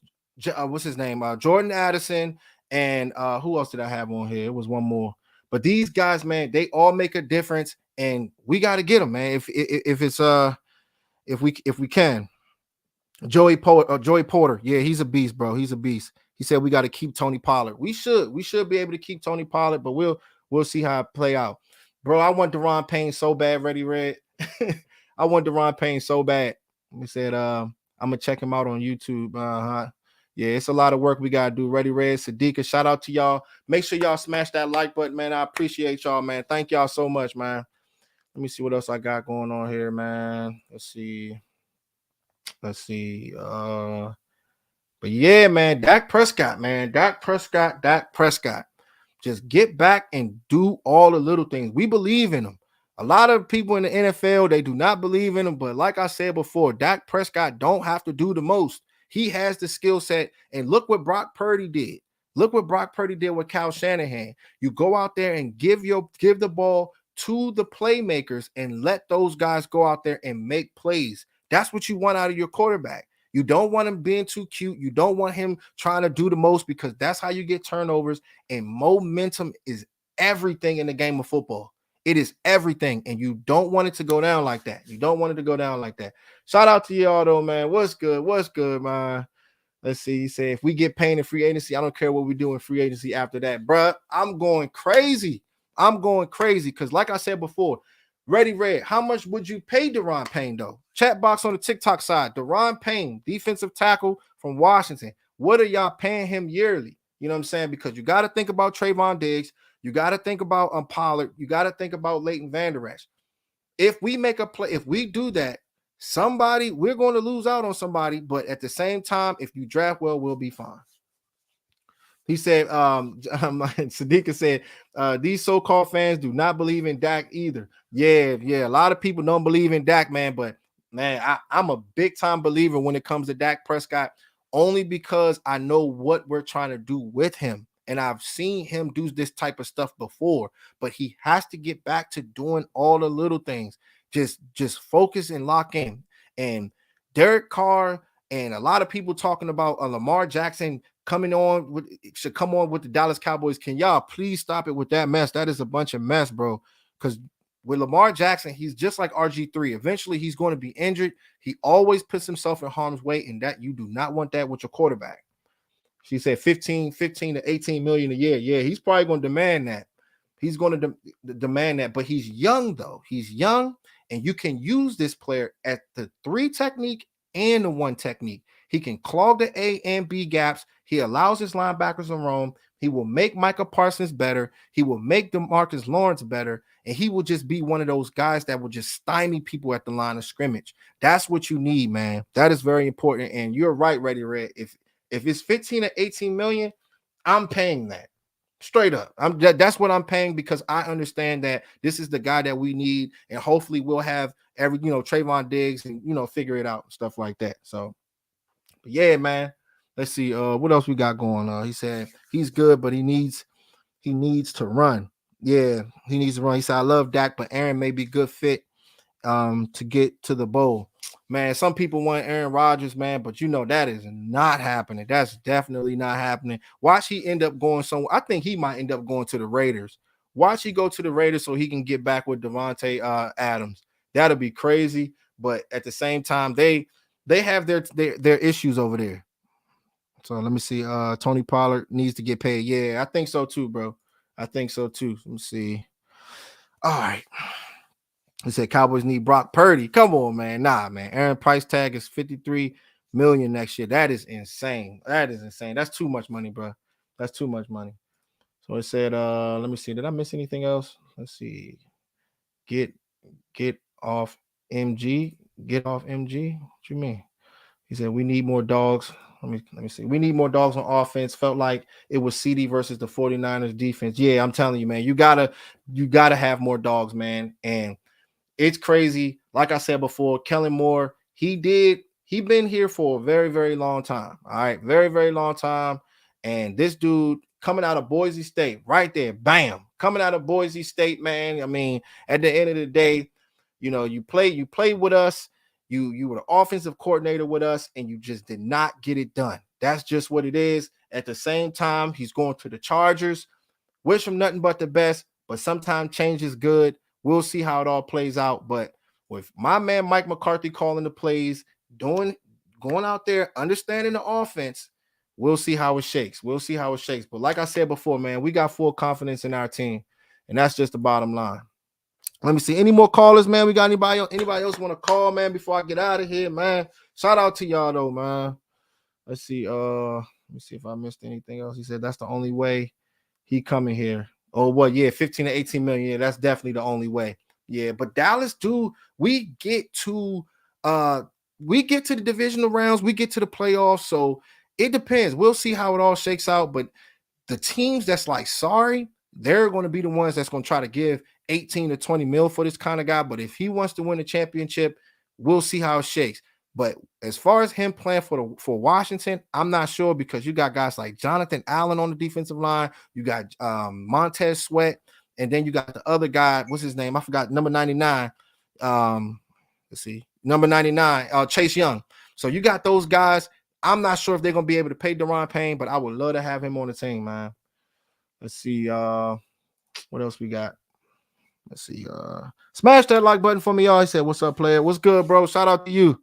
What's his name? Jordan Addison, and who else did I have on here? It was one more. But these guys, man, they all make a difference, and we got to get them, man. If it's if we can. Joey Porter, yeah, he's a beast, bro. He's a beast. He said we got to keep Tony Pollard. We should be able to keep Tony Pollard, but we'll see how it play out, bro. I want Deron Payne so bad, Ready Red. I want Deron Payne so bad. We said I'm gonna check him out on YouTube. Yeah, it's a lot of work we gotta do. Ready Red, Sadiqa, shout out to y'all. Make sure y'all smash that like button, man. I appreciate y'all, man. Thank y'all so much, man. Let me see what else I got going on here, man. Let's see. Let's see. But yeah, man, Dak Prescott, man. Dak Prescott. Just get back and do all the little things. We believe in him. A lot of people in the NFL, they do not believe in him. But like I said before, Dak Prescott don't have to do the most. He has the skill set. And look what Brock Purdy did. Look what Brock Purdy did with Kyle Shanahan. You go out there and give the ball to the playmakers and let those guys go out there and make plays. That's what you want out of your quarterback. You don't want him being too cute. You don't want him trying to do the most, because that's how you get turnovers. And momentum is everything in the game of football. It is everything. And you don't want it to go down like that. You don't want it to go down like that. Shout out to y'all though, man. What's good? What's good, man? Let's see. He said, if we get paid in free agency, I don't care what we do in free agency after that. Bruh, I'm going crazy. I'm going crazy. Because like I said before, Ready Red, how much would you pay Deron Payne, though? Chat box on the TikTok side. Deron Payne, defensive tackle from Washington. What are y'all paying him yearly? You know what I'm saying? Because you got to think about Trayvon Diggs. You got to think about Pollard. You got to think about Leighton Vander Esch. If we make a play, if we do that, somebody, we're going to lose out on somebody. But at the same time, if you draft well, we'll be fine. He said, Sadiqa said, these so-called fans do not believe in Dak either. Yeah. A lot of people don't believe in Dak, man. But man, I'm a big time believer when it comes to Dak Prescott, only because I know what we're trying to do with him. And I've seen him do this type of stuff before, but he has to get back to doing all the little things. Just focus and lock in. And Derek Carr and a lot of people talking about Lamar Jackson coming on with should come on with the Dallas Cowboys. Can y'all please stop it with that mess? That is a bunch of mess, bro. Because with Lamar Jackson, he's just like RG3. Eventually, he's going to be injured. He always puts himself in harm's way, and that you do not want that with your quarterback. She said 15 to 18 million a year. Yeah, he's probably going to demand that. He's going to demand that, but he's young though. He's young, and you can use this player at the 3 technique and the 1 technique. He can clog the A and B gaps. He allows his linebackers to roam. He will make Micah Parsons better. He will make DeMarcus Lawrence better, and he will just be one of those guys that will just stymie people at the line of scrimmage. That's what you need, man. That is very important. And you're right, Ready Red. If it's 15 or 18 million, I'm paying that. Straight up. That's what I'm paying, because I understand that this is the guy that we need, and hopefully we'll have Trayvon Diggs and figure it out and stuff like that. So but yeah, man. Let's see. What else we got going on? He said he's good, but he needs to run. Yeah, he needs to run. He said I love Dak, but Aaron may be good fit to get to the bowl. Man, some people want Aaron Rodgers, man, but you know that is not happening. That's definitely not happening. Watch he end up going somewhere. I think he might end up going to the Raiders. Watch he go to the Raiders so he can get back with Devontae Adams. That'll be crazy. But at the same time, they have their issues over there. So let me see. Tony Pollard needs to get paid. Yeah, I think so too, bro. I think so too. Let me see. All right. He said Cowboys need Brock Purdy. Come on, man. Nah, man. Aaron price tag is 53 million next year. That is insane. That is insane. That's too much money, bro. That's too much money. So it said, let me see. Did I miss anything else? Let's see. Get get off MG. Get off MG. What you mean? He said we need more dogs. Let me see. We need more dogs on offense. Felt like it was CD versus the 49ers defense. Yeah, I'm telling you, man. You gotta have more dogs, man. And it's crazy. Like I said before, Kellen Moore, he been here for a very, very long time. All right, very, very long time. And this dude coming out of Boise State, right there, bam, coming out of Boise State, man. I mean, at the end of the day, you play with us. You were the offensive coordinator with us, and you just did not get it done. That's just what it is. At the same time, he's going to the Chargers. Wish him nothing but the best, but sometimes change is good. We'll see how it all plays out. But with my man Mike McCarthy calling the plays, doing going out there, understanding the offense, we'll see how it shakes. We'll see how it shakes. But like I said before, man, we got full confidence in our team, and that's just the bottom line. Let me see. Any more callers, man? We got anybody else want to call, man, before I get out of here, man? Shout out to y'all though, man. Let's see. Let me see if I missed anything else. He said that's the only way he coming here. Oh, what? Yeah, 15 to 18 million. Yeah, that's definitely the only way. Yeah, but Dallas, dude, uh we get to the divisional rounds, we get to the playoffs. So it depends. We'll see how it all shakes out. But the teams that's like sorry, they're going to be the ones that's going to try to give 18 to 20 mil for this kind of guy. But if he wants to win a championship, we'll see how it shakes. But as far as him playing for Washington, I'm not sure because you got guys like Jonathan Allen on the defensive line, you got Montez Sweat, and then you got the other guy. What's his name? I forgot. Number 99. Let's see, number 99, Chase Young. So you got those guys. I'm not sure if they're gonna be able to pay Deron Payne, but I would love to have him on the team, man. Let's see. What else we got? Let's see. Smash that like button for me, y'all. He said, "What's up, player? What's good, bro? Shout out to you."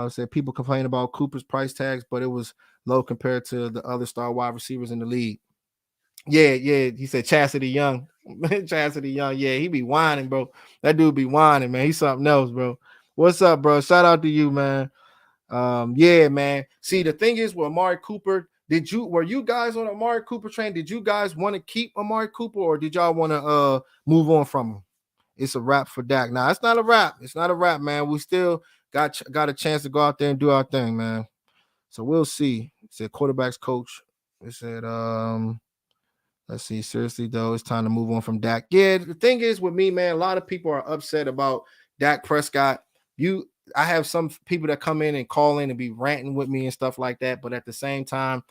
Said people complain about Cooper's price tags, but it was low compared to the other star wide receivers in the league. Yeah, yeah. He said Chastity Young. Chastity Young. Yeah, he be whining, bro. That dude be whining, man. He's something else, bro. What's up, bro? Shout out to you, man. Yeah, man. See, the thing is with Amari Cooper, were you guys on Amari Cooper train? Did you guys want to keep Amari Cooper or did y'all want to move on from him? It's a wrap for Dak. Nah, it's not a wrap. It's not a wrap, man. We still got a chance to go out there and do our thing, man. So we'll see. It said quarterbacks coach. It said, let's see. Seriously, though, it's time to move on from Dak. Yeah, the thing is with me, man, a lot of people are upset about Dak Prescott. I have some people that come in and call in and be ranting with me and stuff like that. But at the same time,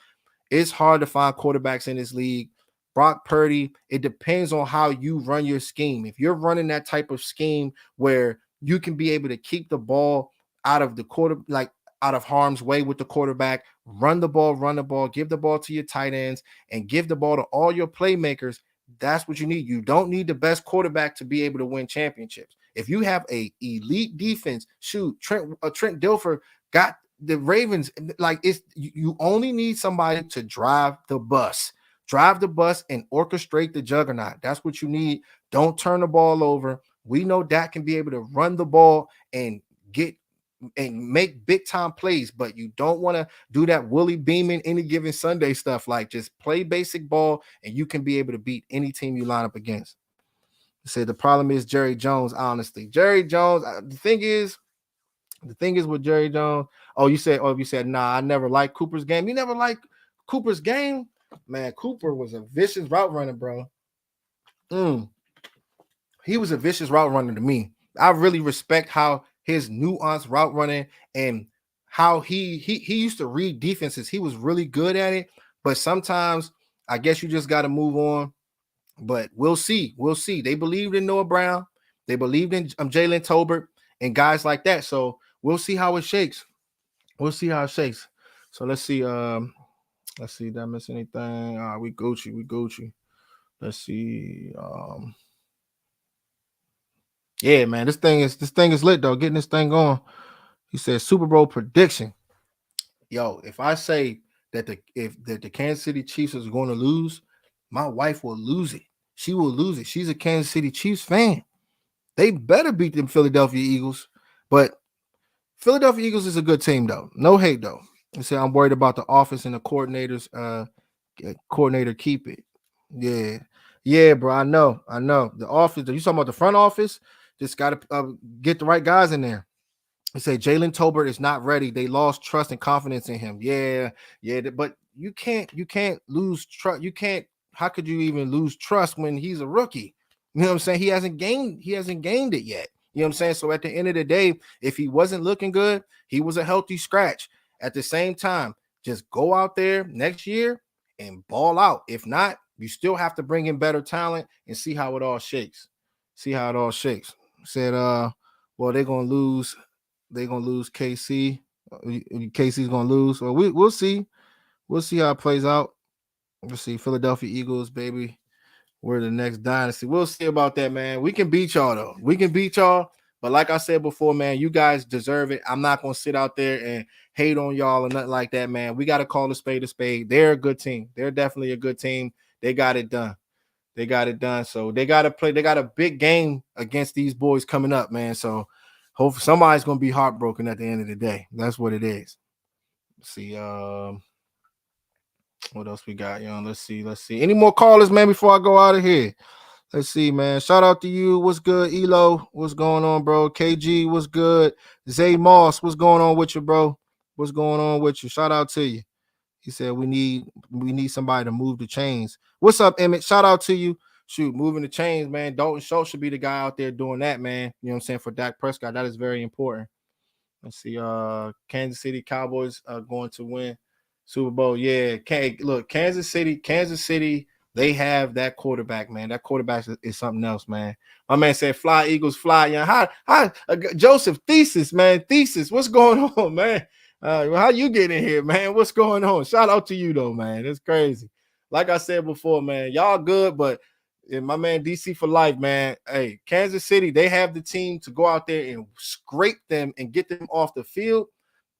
it's hard to find quarterbacks in this league. Brock Purdy, it depends on how you run your scheme. If you're running that type of scheme where you can be able to keep the ball out of the out of harm's way with the quarterback, run the ball, give the ball to your tight ends, and give the ball to all your playmakers. That's what you need. You don't need the best quarterback to be able to win championships. If you have a elite defense, shoot, Trent Dilfer got the Ravens. Like you only need somebody to drive the bus and orchestrate the juggernaut. That's what you need. Don't turn the ball over. We know Dak can be able to run the ball and get and make big time plays, but you don't want to do that Willie Beeman any given Sunday stuff. Like just play basic ball and you can be able to beat any team you line up against. Say the problem is Jerry Jones. Honestly, Jerry Jones. The thing is with Jerry Jones. You said nah. I never liked Cooper's game. You never liked Cooper's game, man. Cooper was a vicious route runner, bro. He was a vicious route runner to me. I really respect how his nuanced route running and how he used to read defenses. He was really good at it, but sometimes I guess you just got to move on. But we'll see. We'll see. They believed in Noah Brown. They believed in Jalen Tolbert and guys like that. So we'll see how it shakes. We'll see how it shakes. So let's see. Let's see. Did I miss anything? We Gucci. We Gucci. Let's see. Yeah, man. This thing is lit though. Getting this thing going. He said Super Bowl prediction. Yo, if I say that the Kansas City Chiefs is going to lose, my wife will lose it. She will lose it. She's a Kansas City Chiefs fan. They better beat them Philadelphia Eagles. But Philadelphia Eagles is a good team though. No hate though. He said I'm worried about the office and the coordinators. Coordinator keep it. Yeah, yeah, bro. I know. I know. The office. You talking about the front office? Just got to get the right guys in there. They say Jalen Tolbert is not ready. They lost trust and confidence in him. Yeah, yeah, but you can't lose trust. You can't. How could you even lose trust when he's a rookie? You know what I'm saying? He hasn't gained it yet. You know what I'm saying? So at the end of the day, if he wasn't looking good, he was a healthy scratch. At the same time, just go out there next year and ball out. If not, you still have to bring in better talent and see how it all shakes. See how it all shakes. Said, well, they're gonna lose KC. KC's gonna lose. So we'll see. We'll see how it plays out. We'll see. Philadelphia Eagles, baby. We're the next dynasty. We'll see about that, man. We can beat y'all though. We can beat y'all. But like I said before, man, you guys deserve it. I'm not gonna sit out there and hate on y'all or nothing like that, man. We got to call a spade a spade. They're a good team. They're definitely a good team. They got it done. They got it done. So they got to play. They got a big game against these boys coming up, man. So hope somebody's gonna be heartbroken at the end of the day. That's what it is. Let's see. What else we got? Let's see. Let's see. Any more callers, man, before I go out of here? Let's see, man. Shout out to you. What's good, Elo? What's going on, bro? KG, what's good? Zay Moss, what's going on with you, bro? What's going on with you? Shout out to you. He said we need somebody to move the chains. What's up, Emmett? Shout out to you. Shoot, moving the chains, man. Dalton Schultz should be the guy out there doing that, man. You know what I'm saying? For Dak Prescott, that is very important. Let's see. Kansas City Cowboys are going to win Super Bowl. Yeah. Look, Kansas City, they have that quarterback, man. That quarterback is something else, man. My man said, "Fly Eagles, fly." Yeah. Joseph Thesis, man. Thesis, what's going on, man? How you get in here, man? What's going on? Shout out to you though, man. It's crazy. Like I said before, man, y'all good, but my man DC for life, man. Hey, Kansas City, they have the team to go out there and scrape them and get them off the field,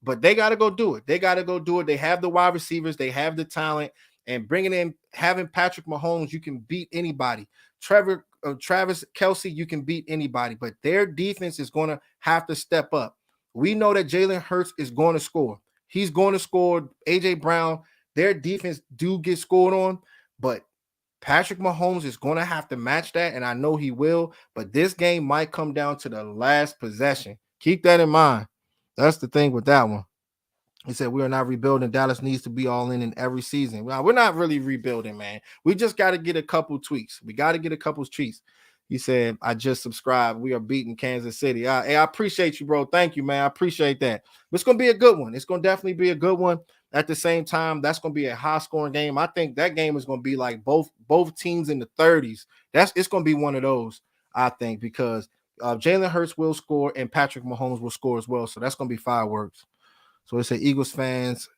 but they got to go do it. They got to go do it. They have the wide receivers, they have the talent, and bringing in having Patrick Mahomes, you can beat anybody. Travis Kelsey, you can beat anybody, but their defense is going to have to step up. We know that Jalen Hurts is going to score. He's going to score. AJ Brown, their defense do get scored on, but Patrick Mahomes is going to have to match that, and I know he will, but this game might come down to the last possession. Keep that in mind. That's the thing with that one. He said, we are not rebuilding. Dallas needs to be all in every season. Well, we're not really rebuilding, man. We just got to get a couple tweaks. We got to get a couple tweaks. He said, I just subscribed. We are beating Kansas City. Hey, I appreciate you, bro. Thank you, man. I appreciate that. But it's going to be a good one. It's going to definitely be a good one. At the same time, that's going to be a high-scoring game. I think that game is going to be like both teams in the 30s. It's going to be one of those, I think, because Jalen Hurts will score and Patrick Mahomes will score as well. So that's going to be fireworks. So it said, Eagles fans,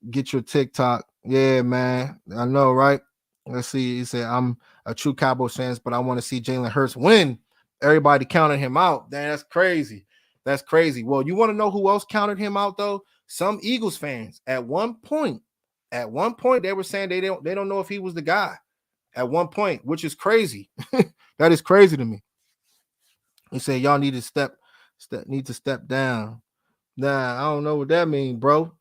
get your TikTok. Yeah, man. I know, right? Let's see. He said, I'm a true Cowboys fan, but I want to see Jalen Hurts win. Everybody counted him out. Damn, that's crazy. That's crazy. Well, you want to know who else counted him out, though? Some Eagles fans. At one point, they were saying they don't know if he was the guy. At one point, which is crazy. That is crazy to me. He said, y'all need to step down. Nah, I don't know what that means, bro.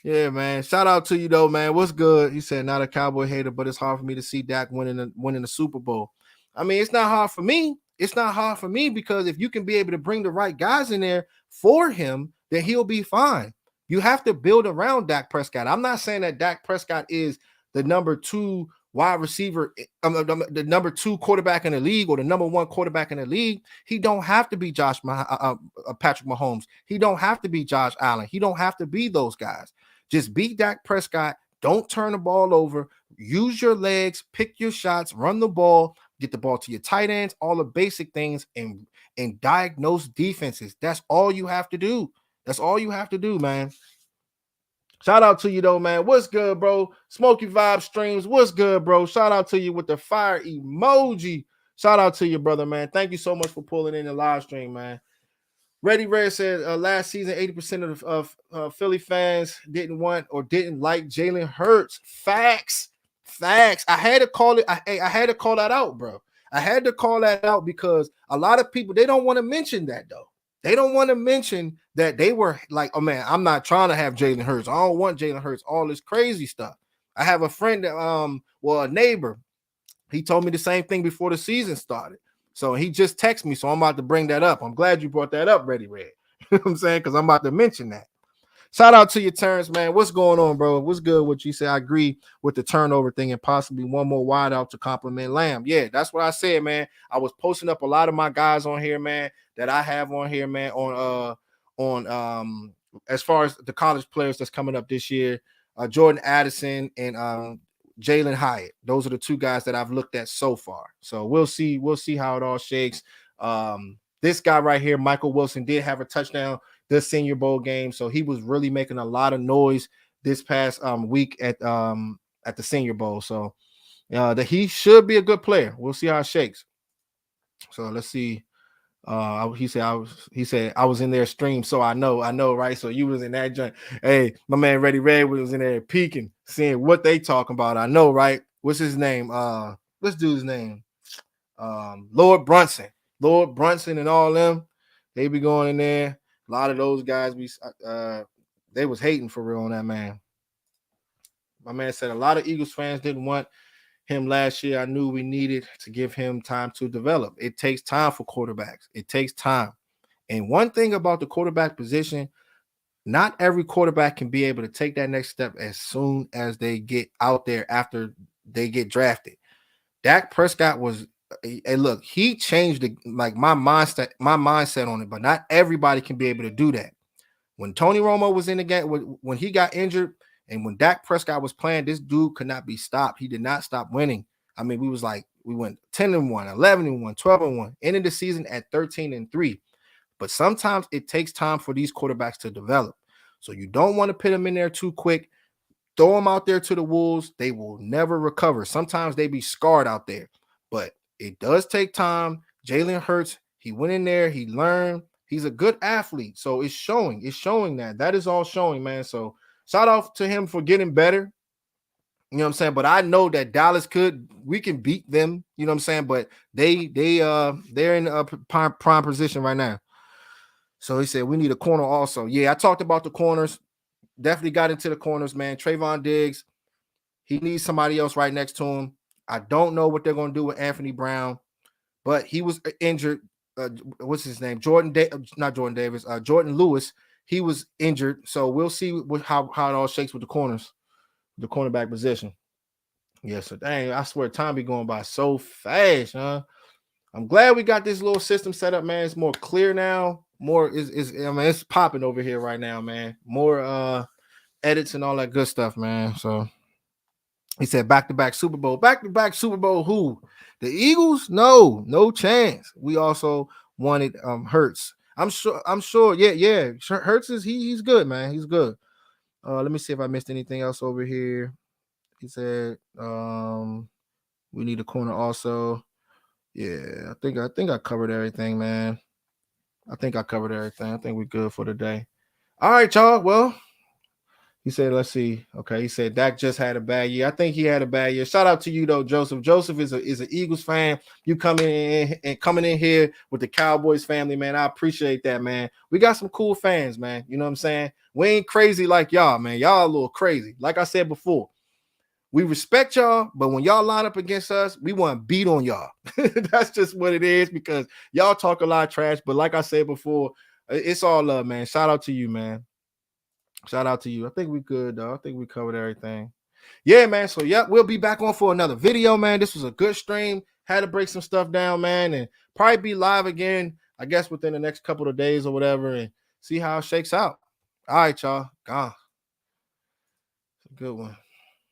Yeah, man. Shout out to you though, man. What's good? He said, not a Cowboy hater, but it's hard for me to see Dak winning the Super Bowl. I mean, it's not hard for me. It's not hard for me because if you can be able to bring the right guys in there for him, then he'll be fine. You have to build around Dak Prescott. I'm not saying that Dak Prescott is the number 2 wide receiver, the number 2 quarterback in the league or the number 1 quarterback in the league. He don't have to be Patrick Mahomes. He don't have to be Josh Allen. He don't have to be those guys. Just beat Dak Prescott. Don't turn the ball over. Use your legs, pick your shots, run the ball, get the ball to your tight ends, all the basic things, and diagnose defenses. That's all you have to do. That's all you have to do, man. Shout out to you though, man. What's good, bro? Smoky Vibe Streams. What's good, bro? Shout out to you with the fire emoji. Shout out to you, brother, man. Thank you so much for pulling in the live stream, man. Ready Red said last season 80% of Philly fans didn't want or didn't like Jalen Hurts. Facts. I had to call it. I had to call that out, bro. I had to call that out because a lot of people, they don't want to mention that though. They don't want to mention that they were like, oh man, I'm not trying to have Jalen Hurts. I don't want Jalen Hurts, all this crazy stuff. I have a friend that, a neighbor, he told me the same thing before the season started. So he just texted me. So I'm about to bring that up. I'm glad you brought that up, Ready Red. You know what I'm saying? Because I'm about to mention that. Shout out to your Terrence, man. What's going on, bro? What's good? What you say? I agree with the turnover thing and possibly one more wide out to compliment Lamb. Yeah, that's what I said, man. I was posting up a lot of my guys on here, man, that I have on here, man, on as far as the college players that's coming up this year, Jordan Addison and Jalen Hyatt. Those are the 2 guys that I've looked at so far. So we'll see how it all shakes. This guy right here, Michael Wilson, did have a touchdown the Senior Bowl game, so he was really making a lot of noise this past week at the Senior Bowl. So that he should be a good player. We'll see how it shakes. So let's see. He said I was in their stream, so I know, right? So you was in that joint. Hey, my man Ready Red was in there peeking, seeing what they talking about. I know, right? What's his name? Let's do his name. Lord Brunson and all them. They be going in there. A lot of those guys they was hating for real on that man. My man said a lot of Eagles fans didn't want him last year. I knew we needed to give him time to develop. It takes time for quarterbacks. It takes time. And one thing about the quarterback position, not every quarterback can be able to take that next step as soon as they get out there after they get drafted. Dak Prescott was, and look, he changed my mindset on it, but not everybody can be able to do that. When Tony Romo was in the game, when he got injured, and when Dak Prescott was playing, this dude could not be stopped. He did not stop winning. I mean, we went 10-1, 11-1, 12-1, ended the season at 13-3. But sometimes it takes time for these quarterbacks to develop. So you don't want to put them in there too quick. Throw them out there to the wolves. They will never recover. Sometimes they be scarred out there, but it does take time. Jalen Hurts, he went in there, he learned. He's a good athlete, so it's showing. It's showing that is all showing, man. So shout out to him for getting better. You know what I'm saying? But I know that Dallas we can beat them. You know what I'm saying? But they're in a prime position right now. So he said we need a corner also. Yeah, I talked about the corners. Definitely got into the corners, man. Trayvon Diggs, he needs somebody else right next to him. I don't know what they're going to do with Anthony Brown, but he was injured. What's his name? Not Jordan Davis. Jordan Lewis. He was injured, so we'll see how it all shakes with the corners, the cornerback position. Yes, so dang, I swear time be going by so fast, huh? I'm glad we got this little system set up, man. It's more clear now. More is I mean, it's popping over here right now, man. More edits and all that good stuff, man. So he said back-to-back Super Bowl. Back-to-back Super Bowl who? The Eagles? No chance. We also wanted Hurts. I'm sure. Yeah. Hurts he's good, man. He's good. Let me see if I missed anything else over here. He said we need a corner also. Yeah, I think I covered everything, man. I think I covered everything. I think we're good for today. All right, y'all. Well, he said, let's see. Okay, he said Dak just had a bad year. I think he had a bad year. Shout out to you though, Joseph. Joseph is an Eagles fan. You coming in here with the Cowboys family, man. I appreciate that, man. We got some cool fans, man. You know what I'm saying? We ain't crazy like y'all, man. Y'all a little crazy. Like I said before, we respect y'all, but when y'all line up against us, we want to beat on y'all. That's just what it is because y'all talk a lot of trash. But like I said before, it's all love, man. Shout out to you, man. Shout out to you. I think we good, though. I think we covered everything. Yeah, man. So yeah, we'll be back on for another video, man. This was a good stream. Had to break some stuff down, man, and probably be live again, I guess, within the next couple of days or whatever, and see how it shakes out. All right, y'all. Gone. It's a good one.